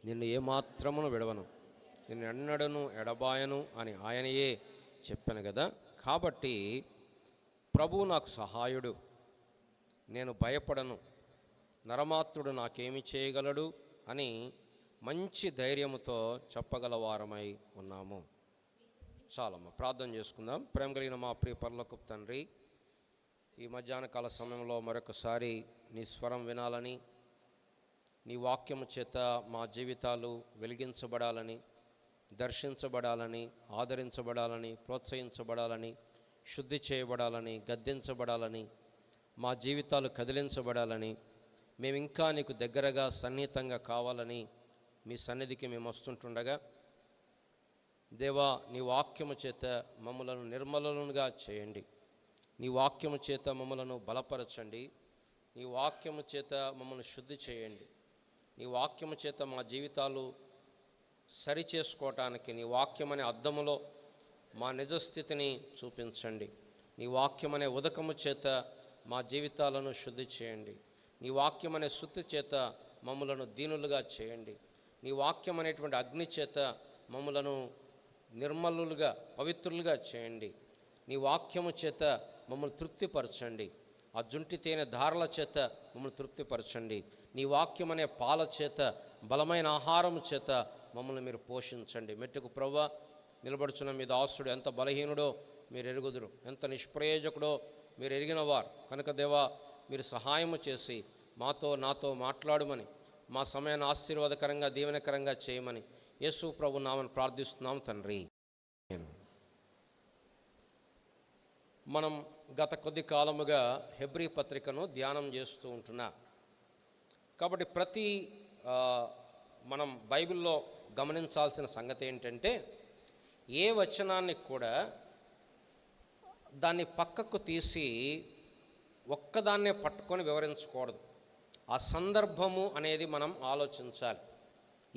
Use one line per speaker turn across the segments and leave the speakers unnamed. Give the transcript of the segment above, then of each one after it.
నిన్ను ఏమాత్రమును విడవను, నిన్ను ఎన్నడను ఎడబాయను అని ఆయనయే చెప్పాను కదా. కాబట్టి ప్రభువు నాకు సహాయుడు, నేను భయపడను, నరమాత్రుడు నాకేమి చేయగలడు అని మంచి ధైర్యముతో చెప్పగలవారమై ఉన్నాము. చాలమ్మ ప్రార్థన చేసుకుందాం. ప్రేమ కలిగిన మా ప్రియ పరలోకపు తండ్రి, ఈ మధ్యాహ్న కాల సమయంలో మరొకసారి నీ స్వరం వినాలని, నీ వాక్యము చేత మా జీవితాలు వెలిగించబడాలని, దర్శించబడాలని, ఆదరించబడాలని, ప్రోత్సహించబడాలని, శుద్ధి చేయబడాలని, గద్దించబడాలని, మా జీవితాలు కదిలించబడాలని, మేము ఇంకా నీకు దగ్గరగా సన్నిహితంగా కావాలని మీ సన్నిధికి మేము వస్తుంటుండగా, దేవా నీ వాక్యము చేత మమ్మలను నిర్మలుగా చేయండి, నీ వాక్యము చేత మమ్మలను బలపరచండి, నీ వాక్యము చేత మమ్మల్ని శుద్ధి చేయండి, నీ వాక్యము చేత మా జీవితాలు సరి చేసుకోవటానికి నీ వాక్యమనే అద్దములో మా నిజస్థితిని చూపించండి, నీ వాక్యమనే ఉదకము చేత మా జీవితాలను శుద్ధి చేయండి, నీ వాక్యమనే శుద్ధి చేత మమ్మలను దీనులుగా చేయండి, నీ వాక్యం అనేటువంటి అగ్ని చేత మమ్మలను నిర్మలులుగా పవిత్రులుగా చేయండి, నీ వాక్యము చేత మమ్మల్ని తృప్తిపరచండి, ఆ జుంటి తేనె ధారల చేత మమ్మల్ని తృప్తిపరచండి, నీ వాక్యం అనే పాల చేత బలమైన ఆహారం చేత మమ్మల్ని మీరు పోషించండి. మెట్టుకు ప్రవ్వా నిలబడుచున్న మీ దాసుడు ఎంత బలహీనుడో మీరు ఎరుగుదురు, ఎంత నిష్ప్రయోజకుడో మీరు ఎరిగినవారు కనుక దేవా మీరు సహాయము చేసి నాతో మాట్లాడమని, మా సమయాన్ని ఆశీర్వాదకరంగా దీవెనకరంగా చేయమని యేసు ప్రభు నామని ప్రార్థిస్తున్నాం తండ్రి. మనం గత కొద్ది కాలముగా హెబ్రీ పత్రికను ధ్యానం చేస్తూ ఉంటున్నా. కాబట్టి మనం బైబిల్లో గమనించాల్సిన సంగతి ఏంటంటే, ఏ వచనాన్ని కూడా దాన్ని పక్కకు తీసి ఒక్కదాన్నే పట్టుకొని వివరించకూడదు. ఆ సందర్భము అనేది మనం ఆలోచించాలి.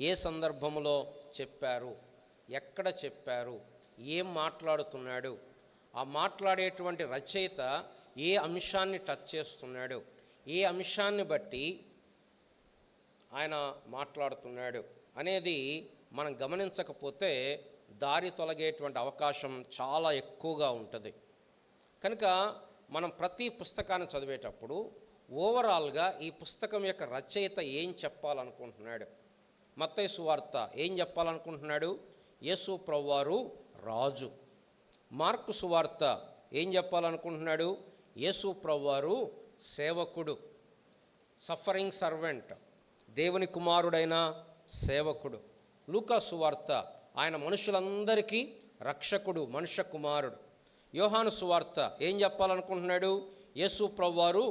ఏ సందర్భములో చెప్పారు, ఎక్కడ చెప్పారు, ఏం మాట్లాడుతున్నాడు, ఆ మాట్లాడేటువంటి రచయిత ఏ అంశాన్ని టచ్ చేస్తున్నాడు, ఏ అంశాన్ని బట్టి ఆయన మాట్లాడుతున్నాడు అనేది మనం గమనించకపోతే దారి తొలగేటువంటి అవకాశం చాలా ఎక్కువగా ఉంటుంది. కనుక మనం ప్రతి పుస్తకాన్ని చదివేటప్పుడు ఓవరాల్గా ఈ పుస్తకం యొక్క రచయిత ఏం చెప్పాలనుకుంటున్నాడు, మత్తయి సువార్త ఏం చెప్పాలనుకుంటున్నాడు, యేసు ప్రభువారు రాజు. మార్కు సువార్త ఏం చెప్పాలనుకుంటున్నాడు, యేసు ప్రభువారు సేవకుడు, సఫరింగ్ సర్వెంట్, దేవుని కుమారుడైన సేవకుడు. లూకా సువార్త ఆయన మనుషులందరికీ రక్షకుడు, మనుష్య కుమారుడు. యోహాను సువార్త ఏం చెప్పాలనుకుంటున్నాడు, యేసు ప్రభువారు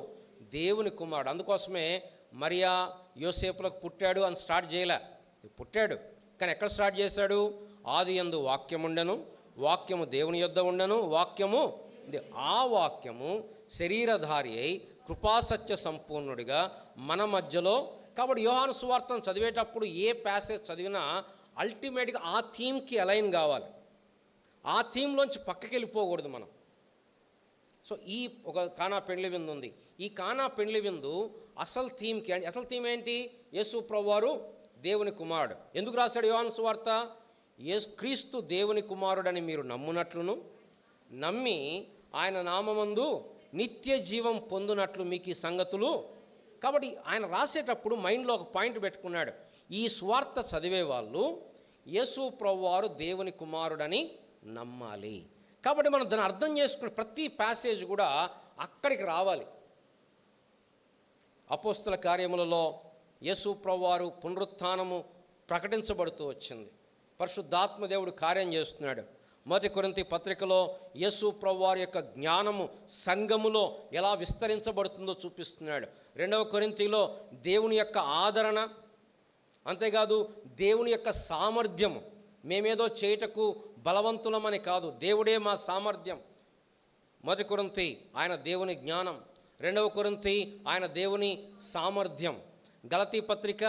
దేవుని కుమారుడు. అందుకోసమే మరియా యోసేపులకు పుట్టాడు అని స్టార్ట్ చేయలే, పుట్టాడు కానీ ఎక్కడ స్టార్ట్ చేశాడు, ఆది యందు వాక్యముండెను, వాక్యము దేవుని యొద్ద ఉండెను, వాక్యము ఆ వాక్యము శరీరధారి అయి కృపాసత్య సంపూర్ణుడిగా మన మధ్యలో. కాబట్టి యోహాను సువార్తను చదివేటప్పుడు ఏ ప్యాసేజ్ చదివినా అల్టిమేట్గా ఆ థీమ్కి అలైన్ కావాలి, ఆ థీమ్లోంచి పక్కకి వెళ్ళిపోకూడదు మనం. సో ఈ ఒక కానా పెండ్లి విందు ఉంది, ఈ కానా పెండ్లి విందు అసలు థీమ్ ఏంటి, యేసు ప్రభువారు దేవుని కుమారుడు. ఎందుకు రాశాడు యోహాను సువార్త, క్రీస్తు దేవుని కుమారుడని మీరు నమ్మునట్లును, నమ్మి ఆయన నామమందు నిత్య జీవం పొందునట్లు మీకు ఈ సంగతులు. కాబట్టి ఆయన రాసేటప్పుడు మైండ్లో ఒక పాయింట్ పెట్టుకున్నాడు, ఈ సువార్త చదివే వాళ్ళు యేసు ప్రభువారు దేవుని కుమారుడని నమ్మాలి. కాబట్టి మనం దాన్ని అర్థం చేసుకుని ప్రతి ప్యాసేజ్ కూడా అక్కడికి రావాలి. అపోస్తల కార్యములలో యేసు ప్రభువారు పునరుత్థానము ప్రకటించబడుతూ వచ్చింది, పరిశుద్ధాత్మ దేవుడు కార్యం చేస్తున్నాడు. 1 కొరింథీ పత్రికలో యేసు ప్రభువారి యొక్క జ్ఞానము సంఘములో ఎలా విస్తరించబడుతుందో చూపిస్తున్నాడు. 2వ కొరింథీలో దేవుని యొక్క ఆదరణ, అంతేకాదు దేవుని యొక్క సామర్థ్యము, మేమేదో చేయుటకు బలవంతులమని కాదు, దేవుడే మా సామర్థ్యం. 1 కొరింథీ ఆయన దేవుని జ్ఞానం, 2వ కొరింథీ ఆయన దేవుని సామర్థ్యం. గలతీ పత్రిక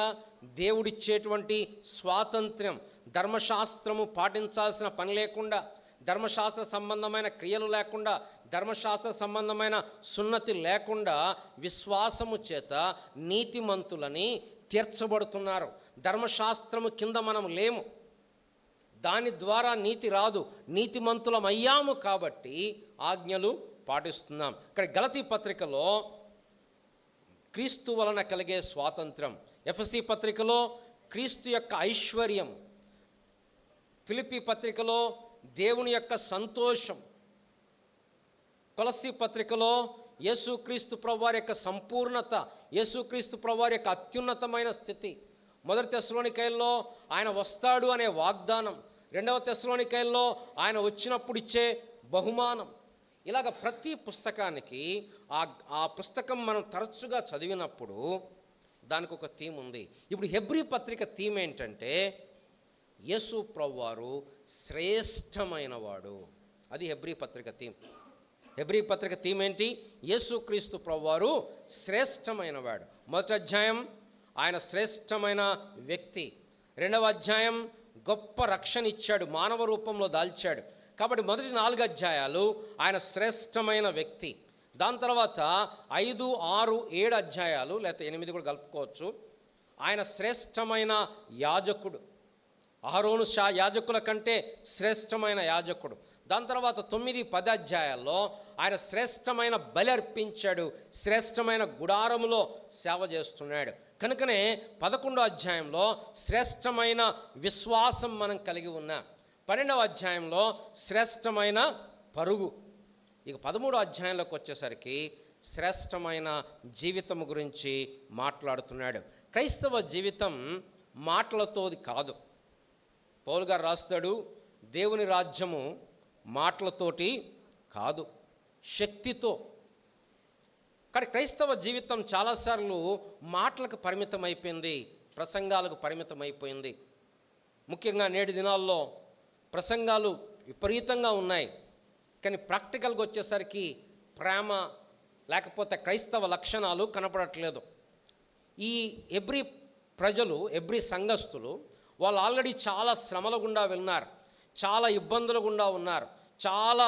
దేవుడిచ్చేటువంటి స్వాతంత్ర్యం, ధర్మశాస్త్రము పాటించాల్సిన పని లేకుండా, ధర్మశాస్త్ర సంబంధమైన క్రియలు లేకుండా, ధర్మశాస్త్ర సంబంధమైన సున్నతి లేకుండా విశ్వాసము చేత నీతిమంతులని తీర్చబడుతున్నారు. ధర్మశాస్త్రము కింద మనం లేము, దాని ద్వారా నీతి రాదు, నీతిమంతులమయ్యాము కాబట్టి ఆజ్ఞలు పాటిస్తున్నాం. ఇక్కడ గలతీ పత్రికలో క్రీస్తు వలన కలిగే స్వాతంత్రం, ఎఫెసీ పత్రికలో క్రీస్తు యొక్క ఐశ్వర్యం, ఫిలిప్పీ పత్రికలో దేవుని యొక్క సంతోషం, కొలస్సీ పత్రికలో యేసుక్రీస్తు ప్రభువారి యొక్క సంపూర్ణత, యేసుక్రీస్తు ప్రభువారి యొక్క అత్యున్నతమైన స్థితి, మొదటి తెస్సలోనికైల్లో ఆయన వస్తాడు అనే వాగ్దానం, రెండవ తెస్సలోనికైల్లో ఆయన వచ్చినప్పుడు ఇచ్చే బహుమానం. ఇలాగ ప్రతి పుస్తకానికి ఆ పుస్తకం మనం తరచుగా చదివినప్పుడు దానికి ఒక థీమ్ ఉంది. ఇప్పుడు హెబ్రీ పత్రిక థీమ్ ఏంటంటే యేసు ప్రభువారు శ్రేష్టమైన వాడు. అది హెబ్రీ పత్రిక థీమ్. హెబ్రీ పత్రిక థీమ్ ఏంటి? యేసుక్రీస్తు ప్రభువారు శ్రేష్టమైన వాడు. మొదటి అధ్యాయం ఆయన శ్రేష్టమైన వ్యక్తి, రెండవ అధ్యాయం గొప్ప రక్షణ ఇచ్చాడు, మానవ రూపంలో దాల్చాడు. కాబట్టి మొదటి 4 అధ్యాయాలు ఆయన శ్రేష్టమైన వ్యక్తి. దాని తర్వాత 5, 6, 7 అధ్యాయాలు లేకపోతే 8 కూడా కలుపుకోవచ్చు, ఆయన శ్రేష్టమైన యాజకుడు, అహరోను యాజకుల కంటే శ్రేష్టమైన యాజకుడు. దాని తర్వాత 9, 10 అధ్యాయాల్లో ఆయన శ్రేష్టమైన బలి అర్పించాడు, శ్రేష్టమైన గుడారములో సేవ చేస్తున్నాడు. కనుకనే 11వ అధ్యాయంలో శ్రేష్టమైన విశ్వాసం మనం కలిగి ఉన్నాం. 12వ అధ్యాయంలో శ్రేష్టమైన పరుగు. ఇక 13వ అధ్యాయంలోకి వచ్చేసరికి శ్రేష్టమైన జీవితం గురించి మాట్లాడుతున్నాడు. క్రైస్తవ జీవితం మాటలతోది కాదు. పౌలు గారు రాస్తాడు, దేవుని రాజ్యము మాటలతోటి కాదు, శక్తితో. కానీ క్రైస్తవ జీవితం చాలాసార్లు మాటలకు పరిమితం అయిపోయింది, ప్రసంగాలకు పరిమితం అయిపోయింది. ముఖ్యంగా నేటి దినాల్లో ప్రసంగాలు విపరీతంగా ఉన్నాయి, కానీ ప్రాక్టికల్గా వచ్చేసరికి ప్రేమ లేకపోతే క్రైస్తవ లక్షణాలు కనపడట్లేదు. ఈ హెబ్రీ ప్రజలు, హెబ్రీ సంఘస్థులు వాళ్ళు ఆల్రెడీ చాలా శ్రమల గుండా వెళ్ళినారు, చాలా ఇబ్బందుల గుండా ఉన్నారు, చాలా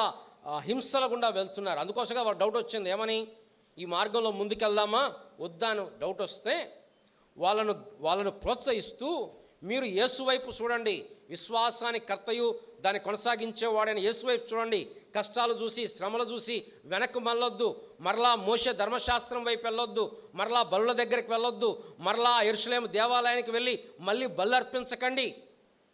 హింసల గుండా వెళ్తున్నారు. అందుకోసంగా వాళ్ళ డౌట్ వచ్చింది, ఏమని ఈ మార్గంలో ముందుకెళ్దామా వద్దా అని డౌట్ వస్తే వాళ్ళను ప్రోత్సహిస్తూ మీరు యేసు వైపు చూడండి, విశ్వాసానికి కర్తయు దాన్ని కొనసాగించేవాడైన యేసు వైపు చూడండి, కష్టాలు చూసి శ్రమలు చూసి వెనక్కు మళ్ళొద్దు, మరలా మోషే ధర్మశాస్త్రం వైపు వెళ్ళొద్దు, మరలా బలుల దగ్గరికి వెళ్ళొద్దు, మరలా యెరూషలేము దేవాలయానికి వెళ్ళి మళ్ళీ బలి అర్పించకండి.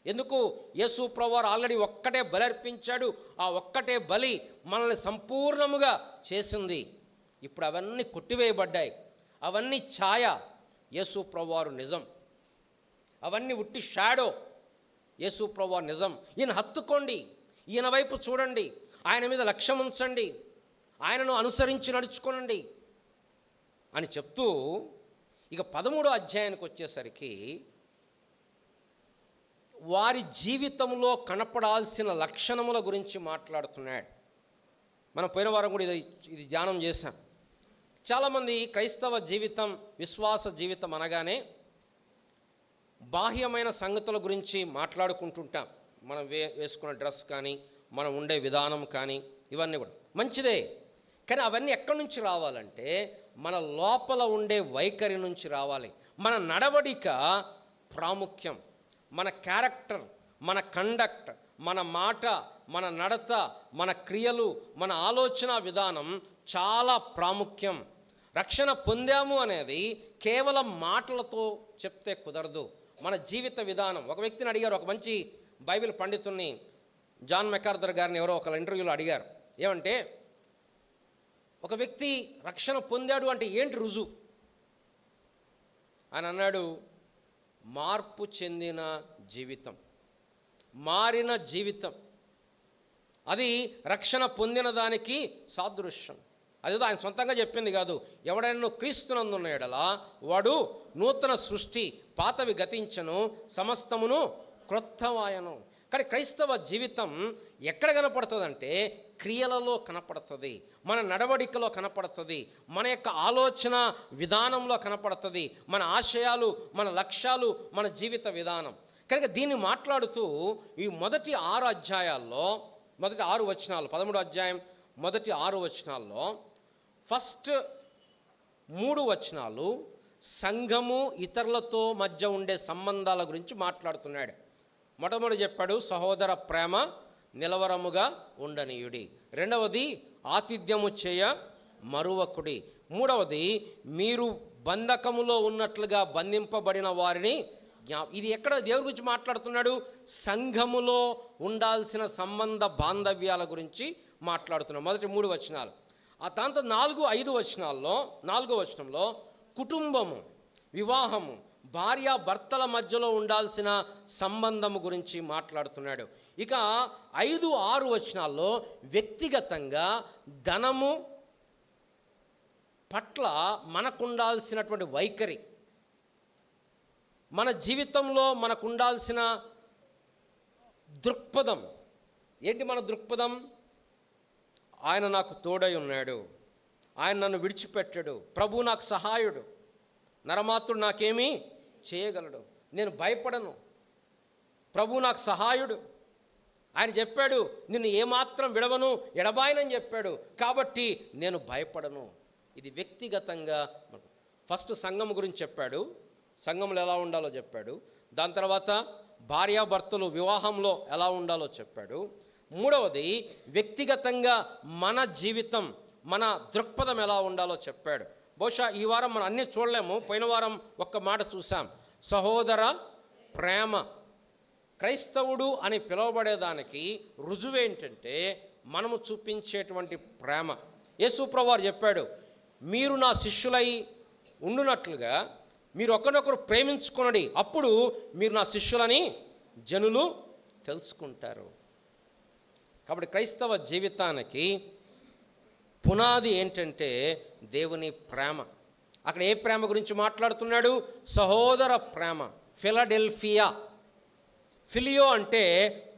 ఎందుకు? యేసు ప్రభువారు ఆల్రెడీ ఒక్కటే బలి అర్పించాడు, ఆ ఒక్కటే బలి మనల్ని సంపూర్ణముగా చేసింది. ఇప్పుడు అవన్నీ కొట్టివేయబడ్డాయి, అవన్నీ ఛాయ, యేసు ప్రభువారు నిజం, అవన్నీ ఉట్టి షాడో, యేసు ప్రభువారు నిజం. ఈయన హత్తుకోండి, ఈయన వైపు చూడండి, ఆయన మీద లక్ష్యం ఉంచండి, ఆయనను అనుసరించి నడుచుకోనండి అని చెప్తూ ఇక 13వ అధ్యాయానికి వచ్చేసరికి వారి జీవితంలో కనపడాల్సిన లక్షణముల గురించి మాట్లాడుతున్నాడు. మనం పోయిన వారం కూడా ఇది ధ్యానం చేశాం. చాలామంది క్రైస్తవ జీవితం, విశ్వాస జీవితం అనగానే బాహ్యమైన సంగతుల గురించి మాట్లాడుకుంటుంటాం. మనం వేసుకున్న డ్రెస్ కానీ, మనం ఉండే విధానం కానీ, ఇవన్నీ కూడా మంచిదే. కానీ అవన్నీ ఎక్కడి నుంచి రావాలంటే మన లోపల ఉండే వైఖరి నుంచి రావాలి. మన నడవడిక ప్రాముఖ్యం, మన క్యారెక్టర్, మన కండక్ట్, మన మాట, మన నడత, మన క్రియలు, మన ఆలోచన విధానం చాలా ప్రాముఖ్యం. రక్షణ పొందాము అనేది కేవలం మాటలతో చెప్తే కుదరదు. మన జీవిత విధానం. ఒక వ్యక్తిని అడిగారు, ఒక మంచి బైబిల్ పండితుడిని, జాన్ మెకార్థర్ గారిని ఎవరో ఒక ఇంటర్వ్యూలో అడిగారు, ఏమంటే ఒక వ్యక్తి రక్షణ పొందాడు అంటే ఏంటి రుజువు? ఆయన అన్నాడు, మార్పు చెందిన జీవితం, మారిన జీవితం, అది రక్షణ పొందిన దానికి సాదృశ్యం. అదేదో ఆయన సొంతంగా చెప్పింది కాదు. ఎవడైనా క్రీస్తునందున్న యెడల వాడు నూతన సృష్టి, పాతవి గతించను, సమస్తమును క్రొత్తవాయను. కానీ క్రైస్తవ జీవితం ఎక్కడ కనపడుతుందంటే క్రియలలో కనపడుతుంది, మన నడవడికలో కనపడుతుంది, మన యొక్క ఆలోచన విధానంలో కనపడుతుంది, మన ఆశయాలు, మన లక్ష్యాలు, మన జీవిత విధానం. కనుక దీన్ని మాట్లాడుతూ ఈ మొదటి 6 అధ్యాయాల్లో, మొదటి 6 వచనాలు, 13వ అధ్యాయం మొదటి 6 వచనాల్లో ఫస్ట్ 3 వచనాలు సంఘము ఇతరులతో మధ్య ఉండే సంబంధాల గురించి మాట్లాడుతున్నాడు. మొట్టమొదటి చెప్పాడు సహోదర ప్రేమ నిలవరముగా ఉండనీయుడి. రెండవది ఆతిథ్యము చేయ మరువకుడి. మూడవది మీరు బంధకములో ఉన్నట్లుగా బంధింపబడిన వారిని ఇది ఎక్కడ దేవుడి గురించి మాట్లాడుతున్నాడు? సంఘములో ఉండాల్సిన సంబంధ బాంధవ్యాల గురించి మాట్లాడుతున్నాడు. మొదటి 3 వచనాలు. ఆ దాంతో 4-5 వచనాల్లో 4వ వచనంలో కుటుంబము, వివాహము, భార్యాభర్తల మధ్యలో ఉండాల్సిన సంబంధము గురించి మాట్లాడుతున్నాడు. ఇక 5-6 వచనాల్లో వ్యక్తిగతంగా ధనము పట్ల మనకు ఉండాల్సినటువంటి వైఖరి, మన జీవితంలో మనకు ఉండాల్సిన దృక్పథం ఏంటి? మన దృక్పథం, ఆయన నాకు తోడై ఉన్నాడు, ఆయన నన్ను విడిచిపెట్టాడు, ప్రభువు నాకు సహాయుడు, నరమాత్రుడు నాకేమీ చేయగలడు, నేను భయపడను, ప్రభువు నాకు సహాయుడు, ఆయన చెప్పాడు నిన్ను ఏమాత్రం విడవను ఎడబాయనని చెప్పాడు, కాబట్టి నేను భయపడను. ఇది వ్యక్తిగతంగా ఫస్ట్ సంఘం గురించి చెప్పాడు, సంఘంలో ఎలా ఉండాలో చెప్పాడు. దాని తర్వాత భార్యాభర్తలు వివాహంలో ఎలా ఉండాలో చెప్పాడు. మూడవది వ్యక్తిగతంగా మన జీవితం, మన దృక్పథం ఎలా ఉండాలో చెప్పాడు. బహుశా ఈ వారం మనం అన్నీ చూడలేము, పోయిన వారం ఒక్క మాట చూసాం, సహోదర ప్రేమ. క్రైస్తవుడు అని పిలువబడేదానికి రుజువేంటంటే మనము చూపించేటువంటి ప్రేమ. యేసు ప్రభువారు చెప్పాడు, మీరు నా శిష్యులై ఉండునట్లుగా మీరు ఒకరినొకరు ప్రేమించుకొనడి, అప్పుడు మీరు నా శిష్యులని జనులు తెలుసుకుంటారు. కాబట్టి క్రైస్తవ జీవితానికి పునాది ఏంటంటే దేవుని ప్రేమ. అక్కడ ఏ ప్రేమ గురించి మాట్లాడుతున్నాడు? సహోదర ప్రేమ, ఫిలడెల్ఫియా. ఫిలియో అంటే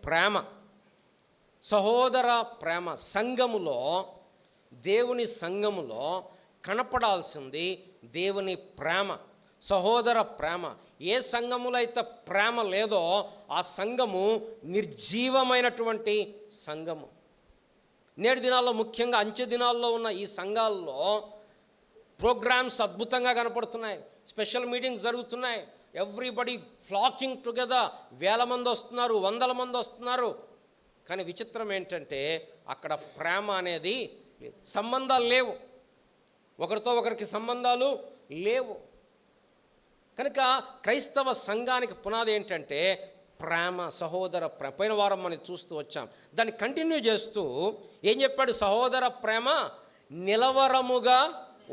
ప్రేమ, సహోదర ప్రేమ. సంఘములో, దేవుని సంఘములో కనపడాల్సింది దేవుని ప్రేమ, సహోదర ప్రేమ. ఏ సంఘములో అయితే ప్రేమ లేదో ఆ సంఘము నిర్జీవమైనటువంటి సంఘము. నేటి దినాల్లో, ముఖ్యంగా అంచె దినాల్లో ఉన్న ఈ సంఘాల్లో ప్రోగ్రామ్స్ అద్భుతంగా కనపడుతున్నాయి, స్పెషల్ మీటింగ్స్ జరుగుతున్నాయి, ఎవ్రీబడి ఫ్లాకింగ్ టుగెదర్, వేల మంది వస్తున్నారు, వందల మంది వస్తున్నారు. కానీ విచిత్రం ఏంటంటే అక్కడ ప్రేమ అనేది లేదు, సంబంధాలు లేవు, ఒకరితో ఒకరికి సంబంధాలు లేవు. కనుక క్రైస్తవ సంఘానికి పునాది ఏంటంటే ప్రేమ, సహోదర ప్రేమ. పోయిన వారం మనం చూస్తూ వచ్చాం, దాన్ని కంటిన్యూ చేస్తూ ఏం చెప్పాడు? సహోదర ప్రేమ నిలవరముగా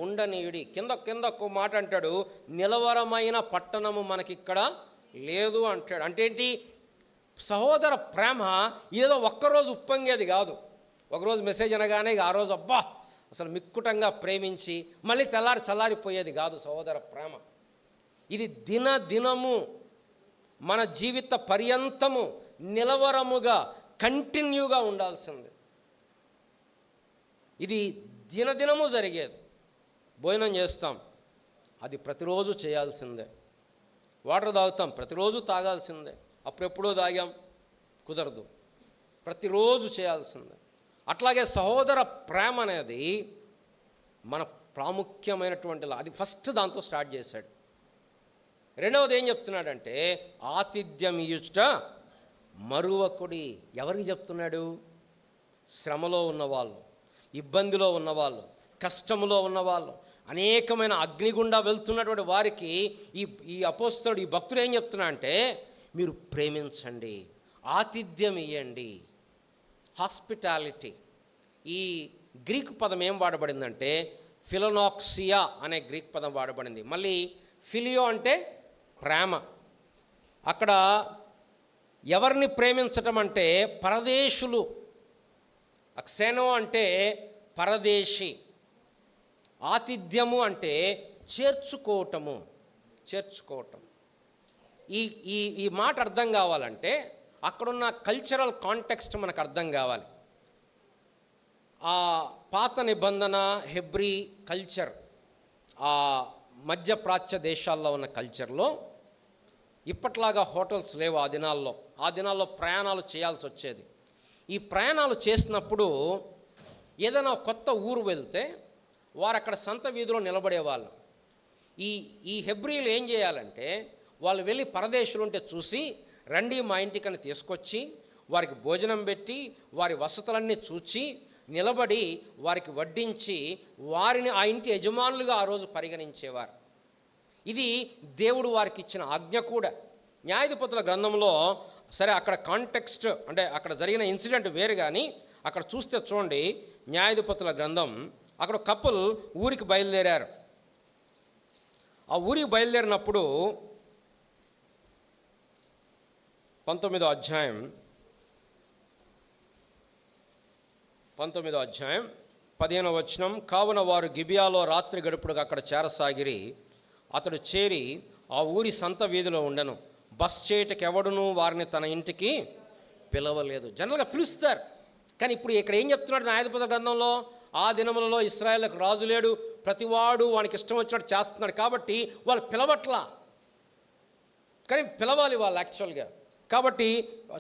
ఉండనీయుడి. కింద ఒక మాట అంటాడు, నిలవరమైన పట్టణము మనకిక్కడ లేదు అంటాడు. అంటే ఏంటి? సహోదర ప్రేమ ఏదో ఒక్కరోజు ఉప్పొంగేది కాదు. ఒకరోజు మెసేజ్ అనగానే ఆ రోజు అబ్బా అసలు మిక్కుటంగా ప్రేమించి మళ్ళీ చల్లారిపోయేది కాదు సహోదర ప్రేమ. ఇది దినదినము మన జీవిత పర్యంతము నిలవరముగా కంటిన్యూగా ఉండాల్సింది. ఇది దినదినము జరిగేది. భోజనం చేస్తాం, అది ప్రతిరోజు చేయాల్సిందే. వాటర్ తాగుతాం, ప్రతిరోజు తాగాల్సిందే. అప్పుడెప్పుడో తాగాం, కుదరదు, ప్రతిరోజు చేయాల్సిందే. అట్లాగే సహోదర ప్రేమ అనేది మన ప్రాముఖ్యమైనటువంటి, అది ఫస్ట్ దాంతో స్టార్ట్ చేశాడు. రెండవది ఏం చెప్తున్నాడంటే ఆతిథ్యం ఇయుట మరువకుడి. ఎవరికి చెప్తున్నాడు? శ్రమలో ఉన్నవాళ్ళు, ఇబ్బందిలో ఉన్నవాళ్ళు, కష్టములో ఉన్నవాళ్ళు, అనేకమైన అగ్నిగుండా వెళ్తున్నటువంటి వారికి ఈ అపోస్తలుడు, ఈ భక్తుడు ఏం చెప్తున్నా అంటే మీరు ప్రేమించండి, ఆతిథ్యం ఇవ్వండి, హాస్పిటాలిటీ. ఈ గ్రీకు పదం ఏం వాడబడిందంటే ఫిలోనాక్సియా అనే గ్రీక్ పదం వాడబడింది. మళ్ళీ ఫిలియో అంటే ప్రేమ. అక్కడ ఎవరిని ప్రేమించటం అంటే పరదేశులు, అక్సేనో అంటే పరదేశి, ఆతిథ్యము అంటే చేర్చుకోవటం. ఈ మాట అర్థం కావాలంటే అక్కడున్న కల్చరల్ కాంటెక్స్ట్ మనకు అర్థం కావాలి. ఆ పాత నిబంధన హెబ్రీ కల్చర్, ఆ మధ్యప్రాచ్య దేశాల్లో ఉన్న కల్చర్లో ఇప్పట్లాగా హోటల్స్ లేవు. ఆ దినాల్లో ప్రయాణాలు చేయాల్సి వచ్చేది. ఈ ప్రయాణాలు చేసినప్పుడు ఏదైనా కొత్త ఊరు వెళ్తే వారు అక్కడ సంత వీధిలో నిలబడేవాళ్ళు. ఈ ఈ హెబ్రీలు ఏం చేయాలంటే, వాళ్ళు వెళ్ళి పరదేశులు ఉంటే చూసి, రండి మా ఇంటికని తీసుకొచ్చి వారికి భోజనం పెట్టి వారి వసతులన్నీ చూచి నిలబడి వారికి వడ్డించి వారిని ఆ ఇంటి యజమానులుగా ఆ రోజు పరిగణించేవారు. ఇది దేవుడు వారికి ఇచ్చిన ఆజ్ఞ కూడా. న్యాయాధిపతుల గ్రంథంలో సరే అక్కడ కాంటెక్స్ట్ అంటే అక్కడ జరిగిన ఇన్సిడెంట్ వేరు, కానీ అక్కడ చూస్తే చూడండి, న్యాయాధిపతుల గ్రంథం అక్కడ కపుల్ ఊరికి బయలుదేరారు. ఆ ఊరికి బయలుదేరినప్పుడు 19వ అధ్యాయం 15వ వచనం, కావున వారు గిబియాలో రాత్రి గడుపుడుగా అక్కడ చేరసాగిరి. అతడు చేరి ఆ ఊరి సంత వీధిలో ఉండెను. బస్ చేయటకు ఎవడునూ వారిని తన ఇంటికి పిలవలేదు. జనరల్గా పిలుస్తారు, కానీ ఇప్పుడు ఇక్కడ ఏం చెప్తున్నాడు న్యాయాధిపతుల గ్రంథంలో, ఆ దినములలో ఇశ్రాయేలుకు రాజు లేడు, ప్రతివాడు వానికి ఇష్టం వచ్చినట్టు చేస్తున్నాడు, కాబట్టి వాళ్ళు పిలవట్లా. కానీ పిలవాలి వాళ్ళు యాక్చువల్గా. కాబట్టి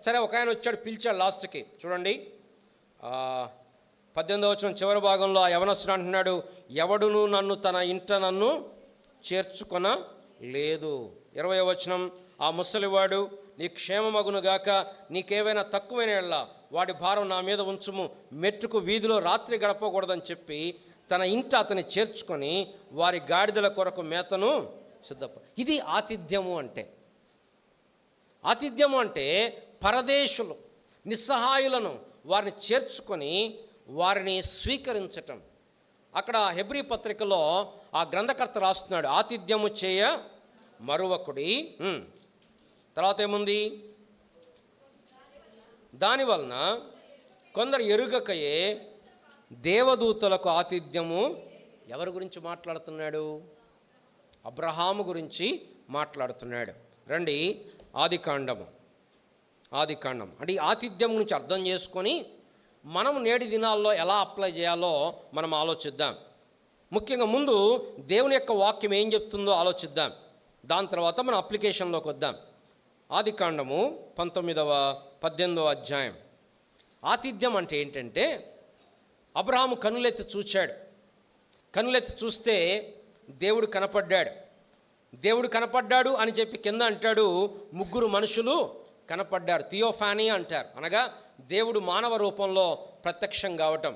సరే ఒక ఆయన వచ్చాడు, పిలిచాడు. లాస్ట్కి చూడండి 18వ వచనం చివరి భాగంలో ఆ యవనస్తుడు అంటున్నాడు, ఎవడును నన్ను తన ఇంట నన్ను చేర్చుకొన లేదు. 20వ వచనం, ఆ ముసలివాడు నీ క్షేమమగునుగాక, నీకేవైనా తక్కువైన ఎడల వాడి భారం నా మీద ఉంచుము, మెట్టుకు వీధిలో రాత్రి గడపకూడదని చెప్పి తన ఇంట అతన్ని చేర్చుకొని వారి గాడిదల కొరకు మేతను ఇది ఆతిథ్యము అంటే. ఆతిథ్యము అంటే పరదేశులు నిస్సహాయులను వారిని చేర్చుకొని వారిని స్వీకరించటం. అక్కడ హెబ్రీ పత్రికలో ఆ గ్రంథకర్త రాస్తున్నాడు, ఆతిథ్యము చేయ మరువకుడి. తర్వాత ఏముంది, దానివలన కొందరు ఎరుగకయే దేవదూతలకు ఆతిథ్యము. ఎవరి గురించి మాట్లాడుతున్నాడు? అబ్రహాము గురించి మాట్లాడుతున్నాడు. రండి ఆదికాండం అంటే ఈ ఆతిథ్యం గురించి అర్థం చేసుకొని మనం నేటి దినాల్లో ఎలా అప్లై చేయాలో మనం ఆలోచిద్దాం. ముఖ్యంగా ముందు దేవుని యొక్క వాక్యం ఏం చెప్తుందో ఆలోచిద్దాం, దాని తర్వాత మనం అప్లికేషన్లోకి వద్దాం. ఆదికాండము 18వ అధ్యాయం. ఆతిథ్యం అంటే ఏంటంటే, అబ్రహాము కన్నులెత్తి చూచాడు. కన్నులెత్తి చూస్తే దేవుడు కనపడ్డాడు అని చెప్పి కింద అంటాడు, ముగ్గురు మనుషులు కనపడ్డారు. థియోఫానీ అంటారు, అనగా దేవుడు మానవ రూపంలో ప్రత్యక్షం కావటం.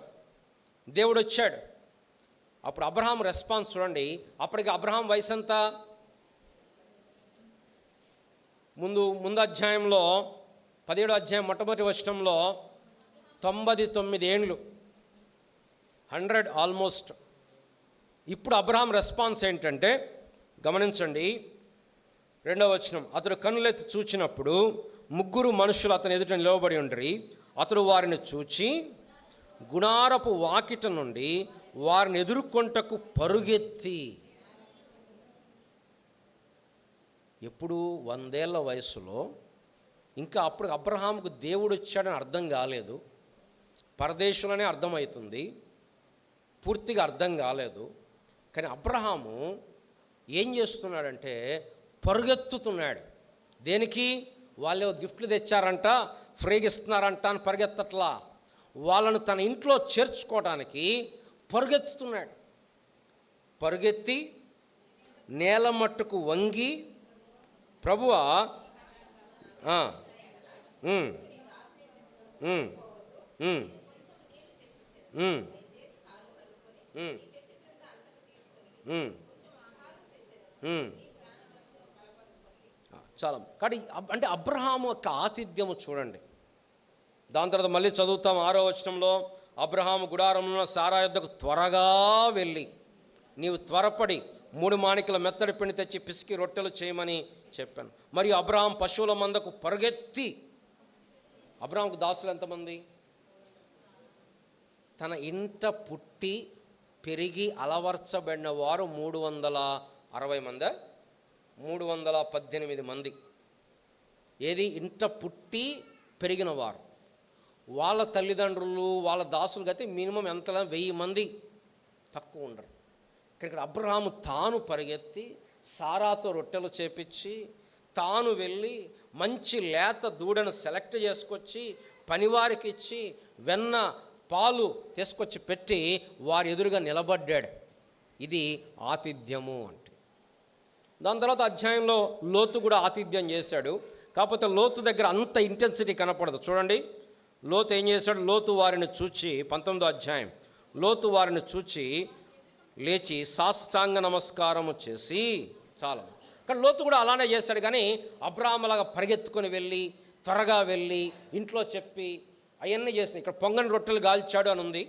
దేవుడు వచ్చాడు. అప్పుడు అబ్రహాం రెస్పాన్స్ చూడండి. అప్పటికి అబ్రహాం వయసు ఎంత? ముందు అధ్యాయంలో 17వ అధ్యాయం మొట్టమొదటి వచనంలో 99 ఏండ్లు, 100 ఆల్మోస్ట్. ఇప్పుడు అబ్రహాం రెస్పాన్స్ ఏంటంటే గమనించండి, 2వ వచనం, అతడు కన్నులెత్తి చూచినప్పుడు ముగ్గురు మనుషులు అతని ఎదుట నిలవబడి ఉండ్రి. అతడు వారిని చూచి గుడారపు వాకిట నుండి వారిని ఎదుర్కొంటకు పరుగెత్తి. ఎప్పుడు 100 ఏళ్ల వయసులో, ఇంకా అప్పుడు అబ్రహాముకు దేవుడు వచ్చాడని అర్థం కాలేదు, పరదేశులనే అర్థమవుతుంది, పూర్తిగా అర్థం కాలేదు. కానీ అబ్రహాము ఏం చేస్తున్నాడంటే పరుగెత్తుతున్నాడు. దేనికి? వాళ్ళు గిఫ్ట్లు తెచ్చారంట, ఫ్రీగా ఇస్తున్నారంట అని పరిగెత్తట్లా, వాళ్ళను తన ఇంట్లో చేర్చుకోవడానికి పరుగెత్తుతున్నాడు. పరుగెత్తి నేల మట్టుకు వంగి, ప్రభువా చాలా. కానీ అంటే అబ్రహాము యొక్క ఆతిథ్యము చూడండి. దాని తర్వాత మళ్ళీ చదువుతాం 6వ వచనంలో, అబ్రహాము గుడారంలో సారా యొద్దకు త్వరగా వెళ్ళి, నీవు త్వరపడి 3 మాణికల మెత్తడి పిండి తెచ్చి పిసికి రొట్టెలు చేయమని చెప్పాను. మరియు అబ్రహాం పశువుల మందకు పరుగెత్తి. అబ్రహాంకు దాసులు ఎంతమంది? తన ఇంట పుట్టి పెరిగి అలవర్చబడిన వారు 360 మంది, 318 మంది. ఏది? ఇంట పుట్టి పెరిగిన వారు. వాళ్ళ తల్లిదండ్రులు వాళ్ళ దాసులు అయితే మినిమం ఎంత 1000 మంది, తక్కువ ఉండరు. ఇక్కడ అబ్రహాము తాను పరిగెత్తి సారాతో రొట్టెలు చేపించి, తాను వెళ్ళి మంచి లేత దూడను సెలెక్ట్ చేసుకొచ్చి పనివారికి ఇచ్చి వెన్న పాలు తీసుకొచ్చి పెట్టి వారి ఎదురుగా నిలబడ్డాడు. ఇది ఆతిథ్యము అంటే. దాని తర్వాత అధ్యాయంలో లోతు కూడా ఆతిథ్యం చేశాడు. కాకపోతే లోతు దగ్గర అంత ఇంటెన్సిటీ కనపడదు. చూడండి, లోతు ఏం చేశాడు? లోతు వారిని చూచి, 19వ అధ్యాయం, లోతు వారిని చూచి లేచి సాష్టాంగ నమస్కారము చేసి, చాలా కానీ లోతు కూడా అలానే చేశాడు. కానీ అబ్రాహాములాగా పరిగెత్తుకొని వెళ్ళి, త్వరగా వెళ్ళి ఇంట్లో చెప్పి అవన్నీ చేసినాయి. ఇక్కడ పొంగని రొట్టెలు గాల్చాడు అని ఉంది,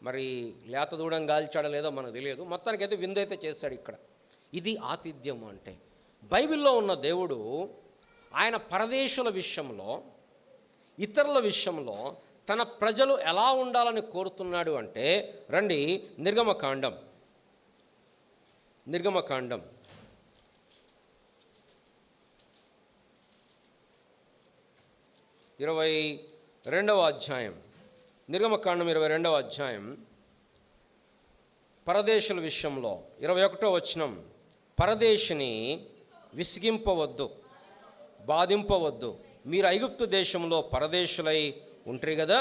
మరి లేత దూడం గాల్చాడో లేదో మనకు తెలియదు. మొత్తానికి అయితే విందైతే చేశాడు. ఇక్కడ ఇది ఆతిథ్యం అంటే. బైబిల్లో ఉన్న దేవుడు ఆయన పరదేశుల విషయంలో, ఇతరుల విషయంలో తన ప్రజలు ఎలా ఉండాలని కోరుతున్నాడు అంటే, రండి నిర్గమకాండం 22వ అధ్యాయం, నిర్గమకాండం 22వ అధ్యాయం, పరదేశుల విషయంలో 21వ వచనం, పరదేశిని విసిగింపవద్దు, బాధింపవద్దు, మీరు ఐగుప్తు దేశంలో పరదేశులై ఉంటారు కదా,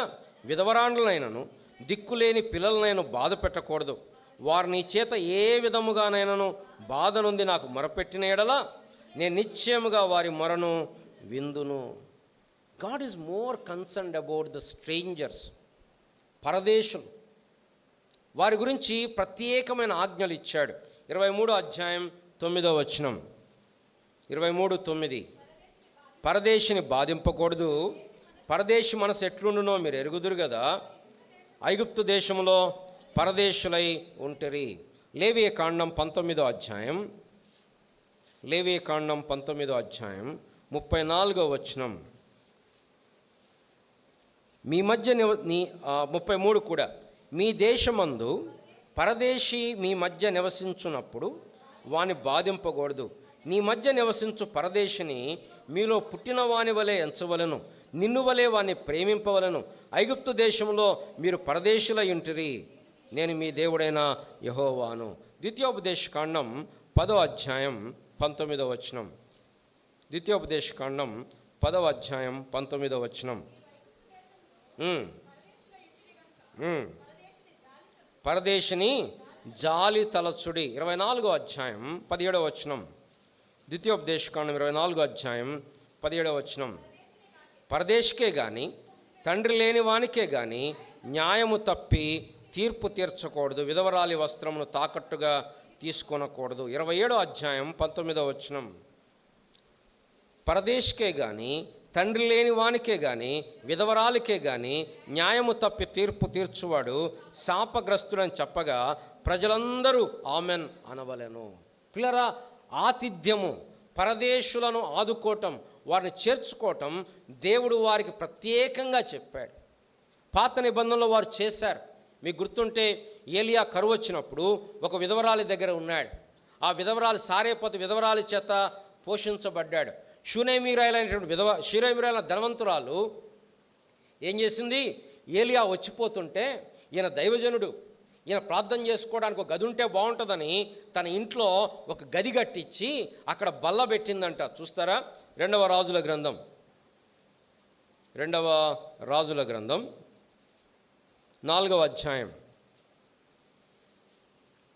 విధవరాండ్లనైనను దిక్కులేని పిల్లలనైనా బాధ పెట్టకూడదు, వారిని చేత ఏ విధముగానైనాను బాధ నుండి నాకు మొరపెట్టిన ఎడల నేను నిశ్చయముగా వారి మొరను విందును. God is more concerned about the strangers, పరదేశులు, వారి గురించి ప్రత్యేకమైన ఆజ్ఞలు ఇచ్చాడు. 23వ అధ్యాయం 9వ వచనం, 23:9, పరదేశిని బాధింపకూడదు, పరదేశి మనసు ఎట్లుండునో మీరు ఎరుగుదురు కదా, ఐగుప్తు దేశంలో పరదేశులై ఉంటరి. లేవియకాండం 19వ అధ్యాయం, లేవియకాండం 19వ అధ్యాయం 34వ వచనం, మీ మధ్య 33 కూడా, మీ దేశమందు పరదేశి మీ మధ్య నివసించున్నప్పుడు వాని బాధింపకూడదు, నీ మధ్య నివసించు పరదేశిని మీలో పుట్టిన వాని వలె ఎంచవలను, నిన్ను వలె వాని ప్రేమింపవలను, ఐగుప్తు దేశంలో మీరు పరదేశులై ఉంటిరి, నేను మీ దేవుడైన యెహోవాను. ద్వితీయోపదేశకాండం 10వ అధ్యాయం 19వ వచనం, ద్వితీయోపదేశకాండం 10వ అధ్యాయం 19వ వచనం, పరదేశిని జాలి తలచుడి. 24వ అధ్యాయం 17వ వచనం, ద్వితీయోపదేశకాండం 24వ అధ్యాయం 17వ వచనం, పరదేశికే కానీ తండ్రి లేని వానికే కానీ న్యాయము తప్పి తీర్పు తీర్చకూడదు, విధవరాలి వస్త్రమును తాకట్టుగా తీసుకొనకూడదు. 27వ అధ్యాయం 19వ వచనం, పరదేశికే కానీ తండ్రి లేని వానికే కానీ విధవరాలికే కానీ న్యాయము తప్పి తీర్పు తీర్చువాడు శాపగ్రస్తుడని చెప్పగా ప్రజలందరూ ఆమెన్ అనవలెను. పిల్లరా, ఆతిథ్యము, పరదేశులను ఆదుకోవటం, వారిని చేర్చుకోవటం దేవుడు వారికి ప్రత్యేకంగా చెప్పాడు. పాత నిబంధనలో వారు చేశారు. మీకు గుర్తుంటే ఏలియా కరువు వచ్చినప్పుడు ఒక విధవరాలి దగ్గర ఉన్నాడు. ఆ విధవరాలి సారేపతి విధవరాలి చేత పోషించబడ్డాడు. షూనేమీరాయలైన ధనవంతురాలు ఏం చేసింది? ఏలియా వచ్చిపోతుంటే ఈయన దైవజనుడు, ఈయన ప్రార్థన చేసుకోవడానికి ఒక గది ఉంటే బాగుంటుందని తన ఇంట్లో ఒక గది కట్టించి అక్కడ బల్ల పెట్టిందంట. చూస్తారా? 2వ రాజుల గ్రంథం 4వ అధ్యాయం